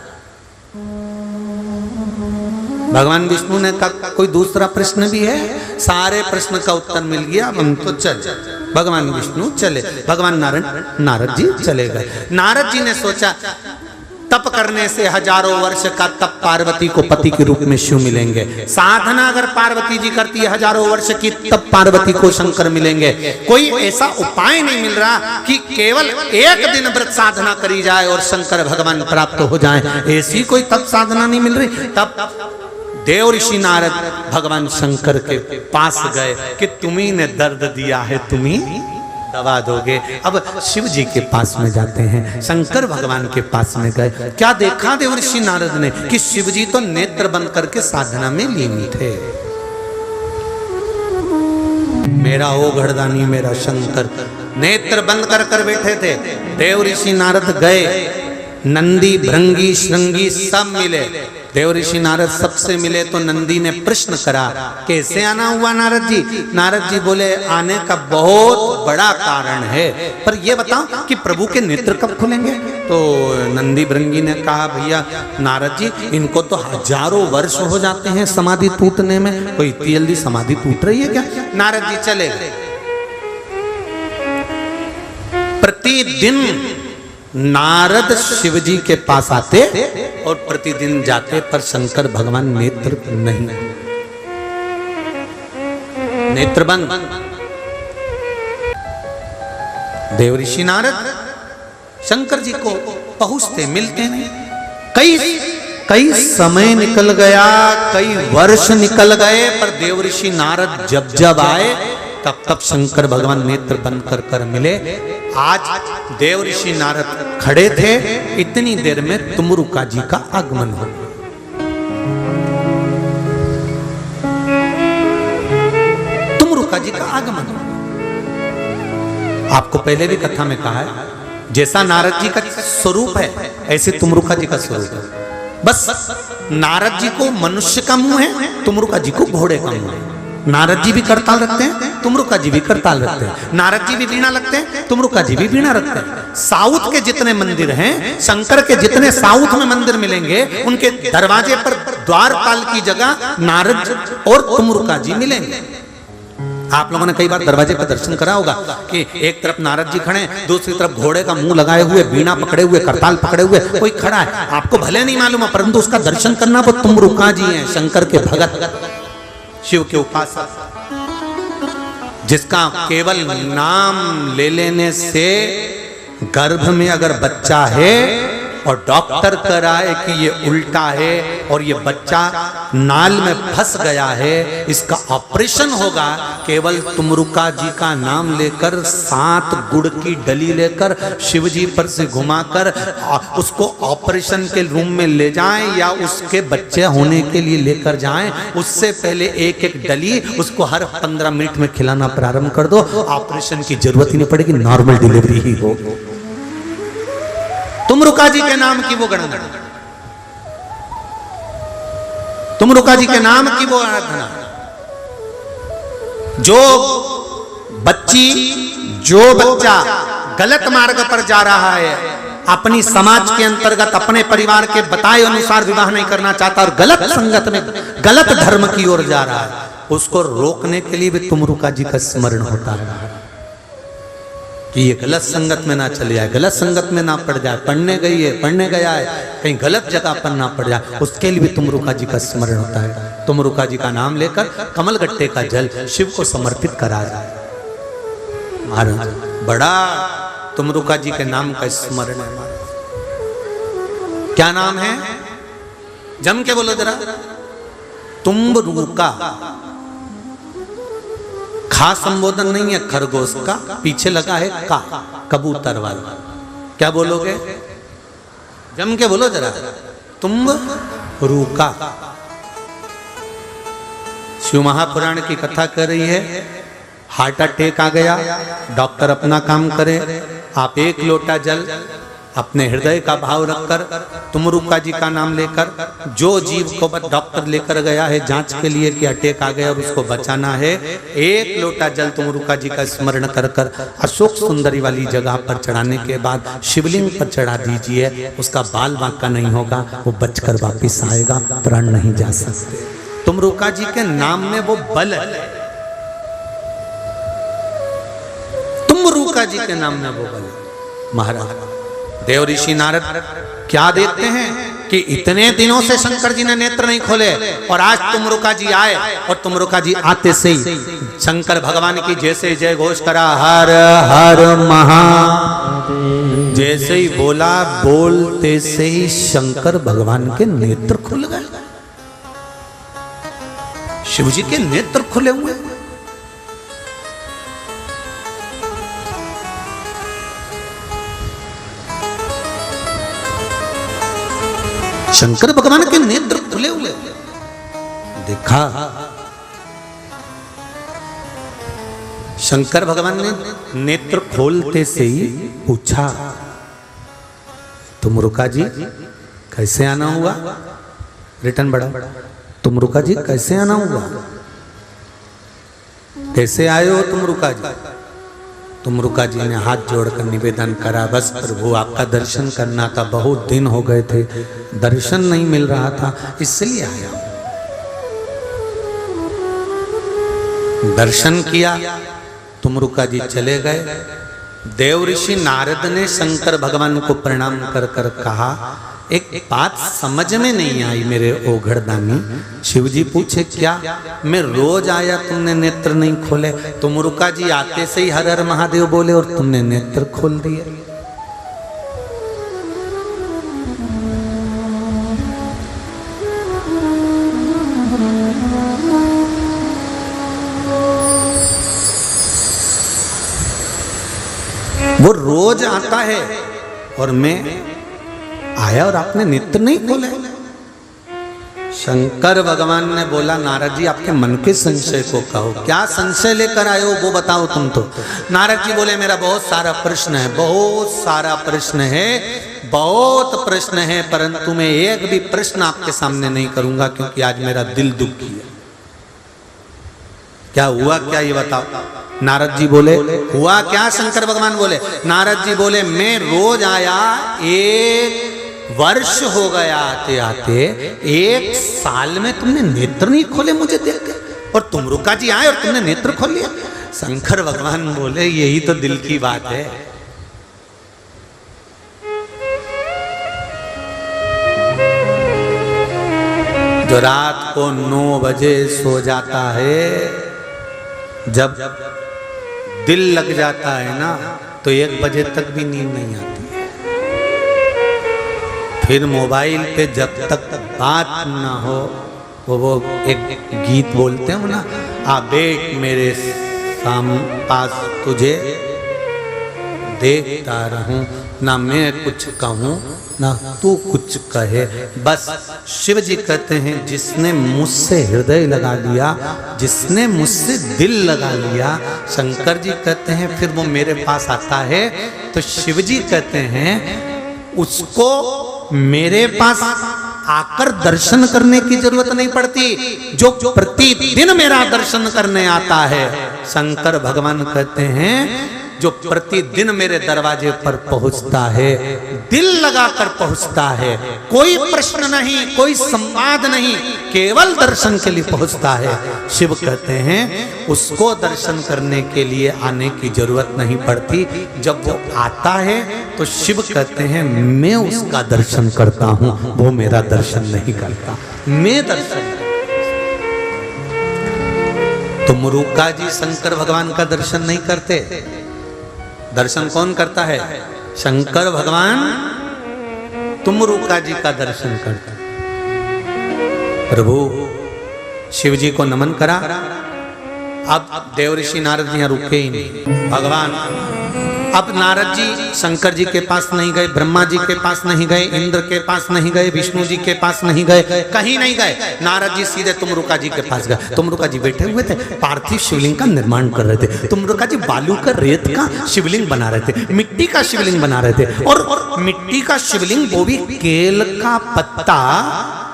भगवान विष्णु ने कहा कोई दूसरा प्रश्न भी है? सारे प्रश्न का उत्तर मिल गया, अब हम तो चल। भगवान विष्णु चले, भगवान नारद जी चले गए। नारद जी ने सोचा तप करने से हजारों वर्ष का तप पार्वती को पति के रूप में शिव मिलेंगे। साधना अगर पार्वती जी करती है हजारों वर्ष की, तब पार्वती को शंकर मिलेंगे। कोई ऐसा उपाय नहीं मिल रहा कि केवल एक दिन व्रत साधना करी जाए और शंकर भगवान प्राप्त हो जाए। ऐसी कोई तप साधना नहीं मिल रही। तब देवऋषि नारद भगवान शंकर के पास गए कि तुम्ही ने दर्द दिया है, तुम्ही दवा दोगे। अब शिव जी के पास में जाते हैं, शंकर भगवान के पास में गए। क्या देखा देवऋषि नारद ने कि शिव जी तो नेत्र बंद करके साधना में लीन थे। मेरा ओ घड़दानी मेरा शंकर नेत्र बंद कर कर बैठे थे। देवऋषि नारद गए, नंदी भृंगी श्रृंगी सब मिले। देवऋषि नारद सबसे मिले तो नंदी ने प्रश्न करा कैसे आना हुआ नारद जी? नारद जी बोले आने का बहुत बड़ा कारण है, पर ये बताओ कि प्रभु के नेत्र कब खुलेंगे? तो नंदी भृंगी ने कहा भैया नारद जी इनको तो हजारों वर्ष हो जाते हैं समाधि टूटने में, कोई इतनी जल्दी समाधि टूट रही है क्या? नारद जी चले गए। प्रतिदिन नारद शिव जी के पास आते और प्रतिदिन जाते, पर शंकर भगवान नेत्र नहीं, नेत्र बंद। देवऋषि नारद शंकर जी को पहुंचते मिलते नहीं। कई समय निकल गया, कई वर्ष निकल गए, पर देवऋषि नारद जब आए तब शंकर भगवान नेत्र बंद कर कर मिले। आज देवऋषि नारद खड़े थे, इतनी देर में तुमरुका जी का आगमन हो गया। तुमरुका जी का आगमन हो गया। आपको पहले भी कथा में कहा है, जैसा नारद जी का स्वरूप है ऐसे तुमरुका जी का स्वरूप है। बस नारद जी को मनुष्य का मुंह है, तुमरुका जी को घोड़े का मुंह है। नारद जी भी करताल रखते हैं, तुमरुका जी भी करताल रखते हैं। नारद जी भी वीणा रखते हैं, तुमरुका जी भी वीणा रखते हैं। साउथ के जितने मंदिर हैं, शंकर के जितने साउथ में मंदिर मिलेंगे, उनके दरवाजे पर द्वारपाल की जगह नारद और तुमरुका जी मिलेंगे। आप लोगों ने कई बार दरवाजे पर दर्शन करा होगा कि एक तरफ नारद जी खड़े, दूसरी तरफ घोड़े का मुंह लगाए हुए, वीणा पकड़े हुए, करताल पकड़े हुए कोई खड़ा है। आपको भले नहीं मालूम है, परंतु उसका दर्शन करना वो तुमरुका जी हैं, शंकर के भगत, शिव के उपासक, जिसका केवल नाम ले लेने से गर्भ में अगर बच्चा है और डॉक्टर कराए कि ये उल्टा है और ये बच्चा नाल में फंस गया है, इसका ऑपरेशन होगा, केवल तुमरुका जी का नाम लेकर 7 गुड़ की डली लेकर शिव जी पर से घुमाकर उसको ऑपरेशन के रूम में ले जाएं या उसके बच्चे होने के लिए लेकर जाएं, उससे पहले एक एक डली उसको हर 15 मिनट में खिलाना प्रारंभ कर दो। ऑपरेशन की जरूरत ही नहीं पड़ेगी, नॉर्मल डिलीवरी ही हो। तुमरुका जी के नाम की वो गणना, तुमरुका जी के नाम की वो आराधना। जो बच्चा गलत मार्ग पर जा रहा है, अपनी समाज के अंतर्गत अपने परिवार के बताए अनुसार विवाह नहीं करना चाहता और गलत संगत में गलत धर्म की ओर जा रहा है, उसको रोकने के लिए भी तुमरुका जी का स्मरण होता है कि ये गलत संगत में ना चले जाए, गलत संगत में ना पड़ जाए, पढ़ने गई है, पढ़ने गया है, कहीं गलत जगह पर ना पड़ जाए, उसके लिए भी तुमरुका जी का स्मरण होता है। तुमरुका जी का नाम लेकर कमलगट्टे का जल शिव को समर्पित करा जाए। महाराज बड़ा तुमरुका जी के नाम का स्मरण है। क्या नाम है? जम के बोलो जरा। तुमरुका। खा संबोधन नहीं है खरगोश का, पीछे लगा है का, कबूतर वाला। क्या बोलोगे? जम के बोलो जरा। तुमरुका। शिव महापुराण की कथा कर रही है। हार्ट अटैक आ गया, डॉक्टर अपना काम करे, आप एक लोटा जल अपने हृदय का भाव रखकर तुमरुका जी का नाम लेकर, जो जीव को डॉक्टर लेकर गया है जांच के लिए कि अटैक आ गया और उसको बचाना है, एक लोटा जल तुमरुका जी का स्मरण कर कर अशोक सुंदरी वाली जगह पर चढ़ाने के बाद शिवलिंग पर चढ़ा दीजिए। उसका बाल बांका नहीं होगा, वो बचकर वापिस आएगा, प्राण नहीं जा सकते। तुमरुका जी के नाम में वो बल है। तुमरुका जी के नाम में वो बल है। महाराज देव ऋषि नारद क्या देखते हैं कि इतने दिनों से शंकर जी ने नेत्र नहीं खोले और आज तुमरुका जी आए, और तुमरुका जी आते से ही शंकर भगवान की जैसे जय घोष करा, हर हर महा, जैसे ही बोला बोलते से ही शंकर भगवान के नेत्र खुल गए। शिव जी के नेत्र खुले हुए। शंकर भगवान के नेत्र खुले हुए। देखा शंकर भगवान ने नेत्र खोलते से ही पूछा, तुमरुका जी कैसे आना हुआ? रिटर्न बढ़ा। तुमरुका जी कैसे आना हुआ? कैसे आए हो तुमरुका जी? तुमरुका जी ने हाथ जोड़कर निवेदन करा, बस प्रभु आपका दर्शन करना था, बहुत दिन हो गए थे, दर्शन नहीं मिल रहा था, इसलिए आया। दर्शन किया, तुमरुका जी चले गए। देव ऋषि नारद ने शंकर भगवान को प्रणाम कर कर कहा, एक बात समझ में नहीं आई मेरे ओघड़दानी। शिव जी पूछे क्या? मैं रोज आया, तुमने नेत्र नहीं खोले। तुमरुका जी आते से ही हर हर महादेव बोले और तुमने नेत्र खोल दिए। वो रोज आता है और मैं आया और आपने नेत्र नहीं खोले। शंकर भगवान ने बोला, नारद जी आपके मन के संशय को कहो, क्या संशय लेकर आए हो वो बताओ तुम तो। नारद जी बोले, मेरा बहुत सारा प्रश्न है, बहुत सारा प्रश्न है, बहुत प्रश्न है, परंतु मैं एक भी प्रश्न आपके सामने नहीं करूंगा क्योंकि आज मेरा दिल दुखी है। क्या हुआ क्या ये बताओ। नारद जी बोले, हुआ क्या? शंकर भगवान बोले, नारद जी बोले, मैं रोज आया, एक वर्ष हो गया आते आते, एक साल में तुमने नेत्र नहीं खोले मुझे देख के, और तुमरुका जी आए और तुमने नेत्र खोल लिया। शंकर भगवान बोले, यही तो दिल की बात है। जो रात को 9 बजे सो जाता है, जब दिल लग जाता है ना, तो 1 बजे तक भी नींद नहीं आती। फिर मोबाइल पे जब तक बात ना हो, वो एक गीत बोलते हैं ना, आ बैठ मेरे पास तुझे देखता रहूं, ना मैं कुछ कहूं ना तू कुछ कहे। बस शिव जी कहते हैं, जिसने मुझसे हृदय लगा लिया, जिसने मुझसे दिल लगा लिया, शंकर जी कहते हैं फिर वो मेरे पास आता है। तो शिव जी कहते हैं उसको मेरे पास आकर दर्शन करने की जरूरत नहीं पड़ती, जो प्रतिदिन मेरा दर्शन करने आता है। शंकर भगवान कहते हैं जो प्रतिदिन मेरे दरवाजे पर पहुंचता है, दिल लगाकर पहुंचता है, कोई प्रश्न नहीं, कोई संवाद नहीं, केवल दर्शन के लिए पहुंचता है। शिव कहते हैं उसको दर्शन करने के लिए आने की जरूरत नहीं पड़ती। जब वो आता है तो शिव कहते हैं मैं उसका दर्शन करता हूं, वो मेरा दर्शन नहीं करता, मैं दर्शन। तो मुरुका जी शंकर भगवान का दर्शन नहीं करते, दर्शन कौन करता है? शंकर भगवान तुमरुका जी का दर्शन करता है। प्रभु शिव जी को नमन करा। अब देवऋषि नारद यहाँ रुके ही नहीं। भगवान अब नारद जी शंकर जी के पास नहीं गए, ब्रह्मा जी के पास नहीं गए, इंद्र के पास नहीं गए, विष्णु जी के पास नहीं गए, कहीं नहीं गए। नारद जी सीधे तुमरुका जी के पास गए। तुमरुका जी बैठे हुए थे, पार्थिव शिवलिंग का निर्माण कर रहे थे। तुमरुका जी बालू का रेत का शिवलिंग बना रहे थे, मिट्टी का शिवलिंग बना रहे थे। और मिट्टी का शिवलिंग वो भी केल का पत्ता,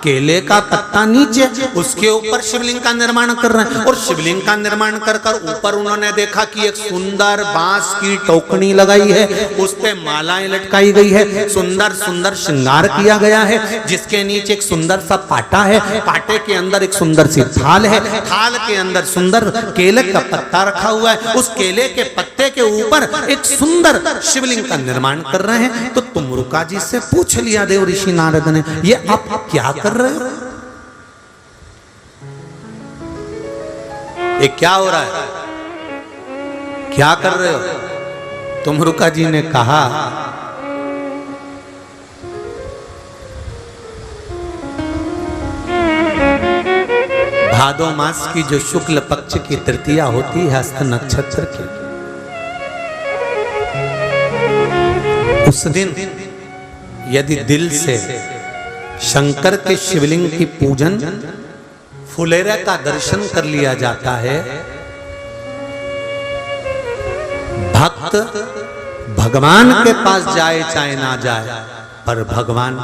केले का पत्ता नीचे, उसके ऊपर शिवलिंग का निर्माण कर रहे हैं। और शिवलिंग का निर्माण कर कर ऊपर उन्होंने देखा कि एक सुंदर बांस की टोकनी लगाई है, उस पे मालाएं लटकाई गई है, सुंदर सुंदर श्रृंगार किया गया है, जिसके नीचे एक सुंदर सा पाटा है, पाटे के अंदर एक सुंदर सी थाल है, थाल के अंदर सुंदर केले का पत्ता रखा हुआ है, उस केले के पत्ते के ऊपर एक सुंदर शिवलिंग का निर्माण कर रहे हैं। तो तुमरुका जी से पूछ लिया देव ऋषि नारद ने, ये आप क्या कर रहे हो? ये क्या हो रहा है, क्या कर रहे हो? तुमरुका जी ने कहा भादो मास की जो शुक्ल पक्ष की तृतीया होती है हस्त नक्षत्र की, उस दिन यदि दिल से शंकर के शिवलिंग की पूजन, फुलेरा का दर्शन कर लिया जाता है, भक्त भगवान के पास जाए चाहे ना जाए, पर भगवान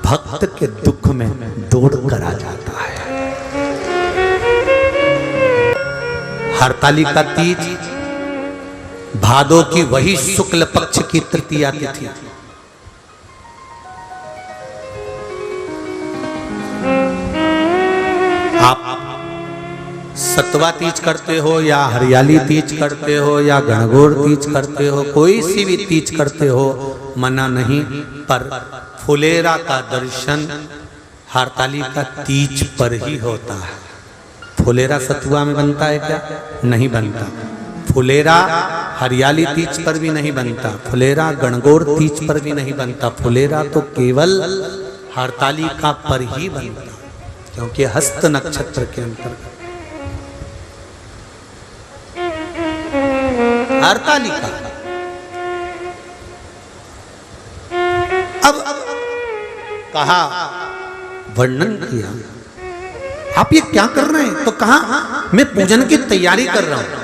भक्त के दुख में दौड़ कर आ जाता है। हरतालिका तीज भादो की वही शुक्ल पक्ष की तृतीया तिथि, आप सतवा तीज करते हो या हरियाली तीज करते हो या गणगौर तीज करते हो, कोई सी भी तीज करते हो, मना नहीं, पर फुलेरा का दर्शन हरतालिका तीज पर ही होता है। फुलेरा सतुआ में बनता है क्या? नहीं बनता। फुलेरा हरियाली तीज पर भी नहीं बनता, फुलेरा गणगौर तीज पर भी नहीं बनता, फुलेरा तो केवल हरतालिका पर ही बनता, क्योंकि हस्त नक्षत्र के अंतर्गत हरतालिका। अब कहा, वर्णन किया, आप ये क्या कर रहे हैं? तो कहा मैं पूजन की तैयारी कर रहा हूं।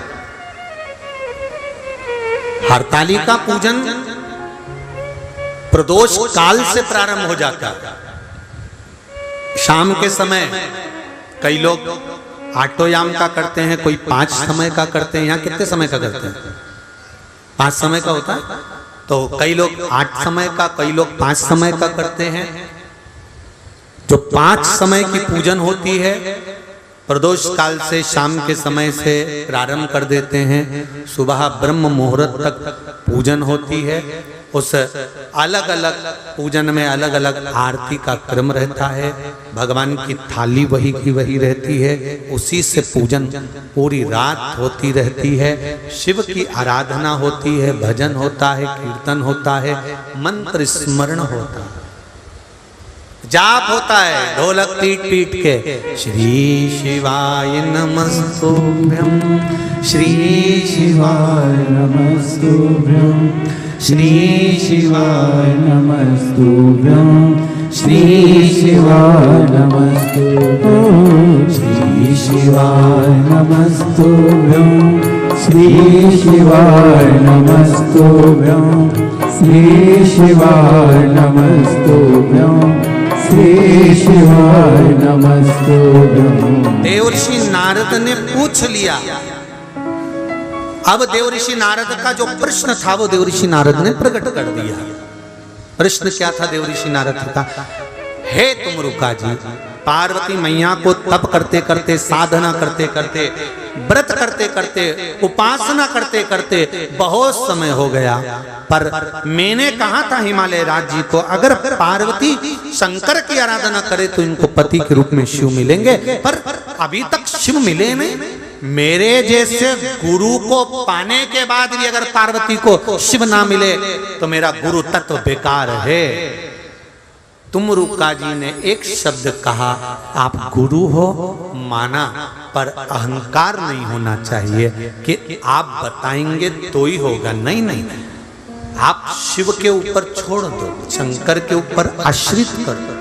हरतालिका पूजन प्रदोष काल से प्रारंभ हो जाता है। शाम के समय कई लोग आटोयाम का करते हैं, कोई 5 समय का करते हैं। यहाँ कितने समय का करते हैं? 5 समय का होता है। तो कई लोग 8 समय का, कई लोग 5 समय का करते हैं। जो 5 समय की पूजन होती है प्रदोष काल से शाम के समय से प्रारंभ कर देते हैं। सुबह ब्रह्म मुहूर्त तक पूजन होती है। उस अलग अलग पूजन में अलग अलग आरती का क्रम रहता है। भगवान की थाली वही की वही रहती है, उसी से पूजन पूरी रात होती रहती है। शिव की आराधना होती है, भजन होता है, कीर्तन होता है, मंत्र स्मरण होता है, जाप होता है ढोलक पीट पीट के। श्री शिवाय नमस्तुभ्यं, श्री शिवाय नमस्तुभ्यं, श्री शिवाय नमस्तुभ्यं, श्री शिवाय नमस्तुभ्यं, श्री शिवाय नमस्तुभ्यं, श्री शिवाय नमस्तुभ्यं, श्री शिवाय नमस्तुभ्यं, श्री शिवाय नमस्तुभ्यं। देवर्षि नारद ने पूछ लिया, अब देवऋषि नारद का जो प्रश्न था वो देवऋषि नारद ने प्रकट कर दिया। प्रश्न क्या था देवऋषि नारद का? हे तुमरुका जी, पार्वती मैया को तप करते करते, साधना करते करते, व्रत करते करते, उपासना करते करते बहुत समय हो गया, पर मैंने कहा था हिमालय राज जी को अगर पार्वती शंकर की आराधना करे तो इनको पति के रूप में शिव मिलेंगे, पर अभी तक शिव मिले नहीं। मेरे जैसे गुरु को पाने के बाद भी अगर पार्वती को शिव ना मिले तो मेरा गुरु तत्व बेकार है। तुमरुका जी ने एक शब्द कहा, आप गुरु हो माना, पर अहंकार नहीं होना चाहिए कि आप बताएंगे तो ही होगा। नहीं नहीं, आप शिव के ऊपर छोड़ दो, शंकर के ऊपर आश्रित कर दो।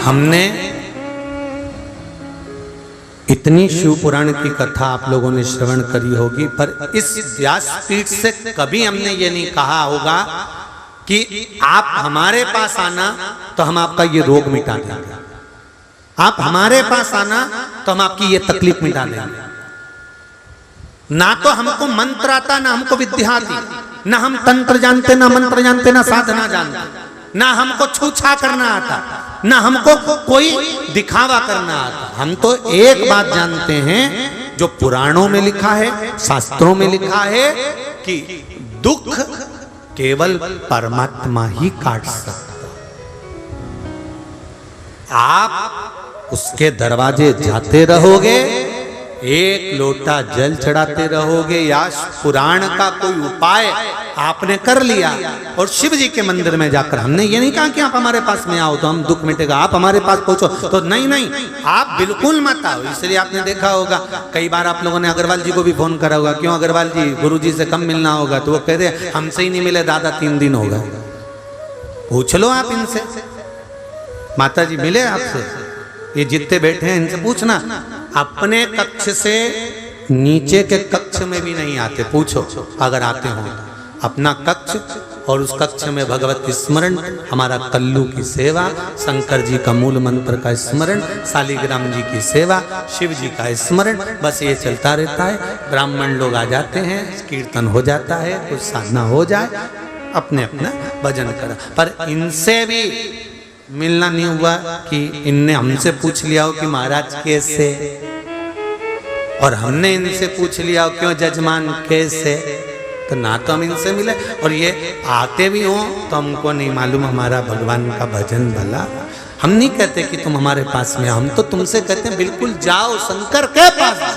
हमने इतनी शिव पुराण की कथा आप लोगों ने श्रवण करी होगी, पर इस व्यासपीठ से कभी हमने ये नहीं कहा होगा कि आप हमारे पास आना तो हम आपका ये रोग मिटा देंगे, आप हमारे पास आना तो हम आपकी ये तकलीफ मिटा देंगे। ना तो हमको मंत्र आता, ना हमको विद्या आती, ना हम तंत्र जानते, ना मंत्र जानते, ना साधना जानते, ना हमको छूछा करना आता, ना हमको कोई दिखावा करना आता। हम तो एक बात जानते हैं जो पुराणों में लिखा है, शास्त्रों में लिखा है कि दुख केवल परमात्मा ही काट सकता। आप उसके दरवाजे जाते रहोगे, एक लोटा जल चढ़ाते रहोगे, या पुराण का कोई उपाय आपने कर लिया और शिव जी के मंदिर में जाकर, हमने ये नहीं कहा कि आप हमारे पास में आओ तो हम दुख मिटेगा, आप हमारे पास पहुंचो तो नहीं नहीं, आप बिल्कुल मत आओ। इसलिए आपने देखा होगा कई बार आप लोगों ने अग्रवाल जी को भी फोन करा होगा, क्यों अग्रवाल जी, गुरु जी से कम मिलना होगा, तो वो कह रहे हमसे ही नहीं मिले दादा 3 दिन हो गए। पूछ लो आप इनसे, माता जी मिले आपसे? ये जितने बैठे हैं इनसे पूछना, अपने कक्ष से नीचे के कक्ष में भी नहीं आते, पूछो अगर आते हो। अपना कक्ष और उस कक्ष में भगवत स्मरण, हमारा कल्लू की सेवा, शंकर जी का मूल मंत्र का स्मरण, शालिग्राम जी की सेवा, शिव जी का स्मरण, बस ये चलता रहता है। ब्राह्मण लोग आ जाते हैं, कीर्तन हो जाता है, कुछ साधना हो जाए, अपने अपना भजन करा। पर इनसे भी मिलना नहीं हुआ कि इनने हमसे पूछ लिया हो कि महाराज कैसे, और हमने इनसे पूछ लिया हो क्यों जजमान कैसे, तो ना तो हम इनसे मिले, और ये आते भी हो तो हमको नहीं मालूम हमारा भगवान का भजन भला। हम नहीं कहते कि तुम हमारे पास में, हम तो तुमसे कहते हैं बिल्कुल जाओ शंकर के पास जाओ।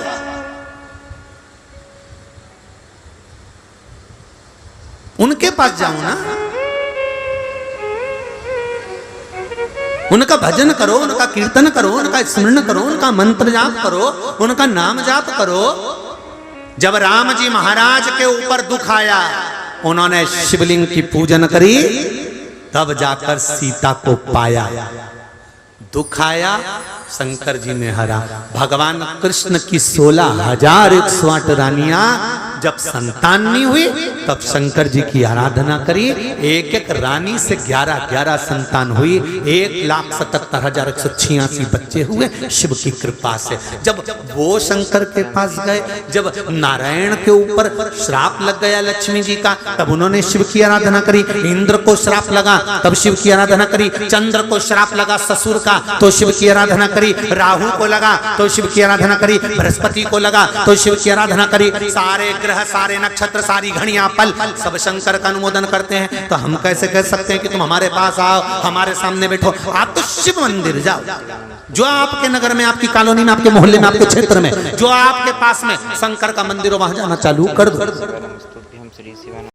उनके पास जाओ ना, उनका भजन करो, उनका कीर्तन करो, उनका स्मरण करो, उनका मंत्र जाप करो, उनका नाम जाप करो। जब राम जी महाराज के ऊपर दुख आया, उन्होंने शिवलिंग की पूजन करी, तब जाकर सीता को पाया। दुख आया, शंकर जी ने हरा। भगवान कृष्ण की 16,108 रानियां जब संतान नहीं हुई, तब शंकर जी की आराधना करी। एक एक रानी से 11-11 संतान हुई, 1,77,186 बच्चे हुए शिव की कृपा से। जब वो शंकर के पास गए, जब नारायण के ऊपर श्राप लग गया लक्ष्मी जी का, तब उन्होंने शिव की आराधना करी। इंद्र को श्राप लगा, तब शिव की आराधना करी। चंद्र को श्राप लगा ससुर का, तो शिव की आराधना करी। राहु को लगा तो शिव की आराधना करी। बृहस्पति को लगा तो शिव की आराधना करी। सारे ग्रह, सारे नक्षत्र, सारी घड़ियां, पल सब शंकर का अनुमोदन करते हैं। तो हम कैसे कह सकते हैं कि तुम हमारे पास आओ, हमारे सामने बैठो? आप तो शिव मंदिर जाओ, जो आपके नगर में, आपकी कॉलोनी में, आपके मोहल्ले में, आपके क्षेत्र में, जो आपके पास में शंकर का मंदिर हो, वहां जाना चालू कर दो।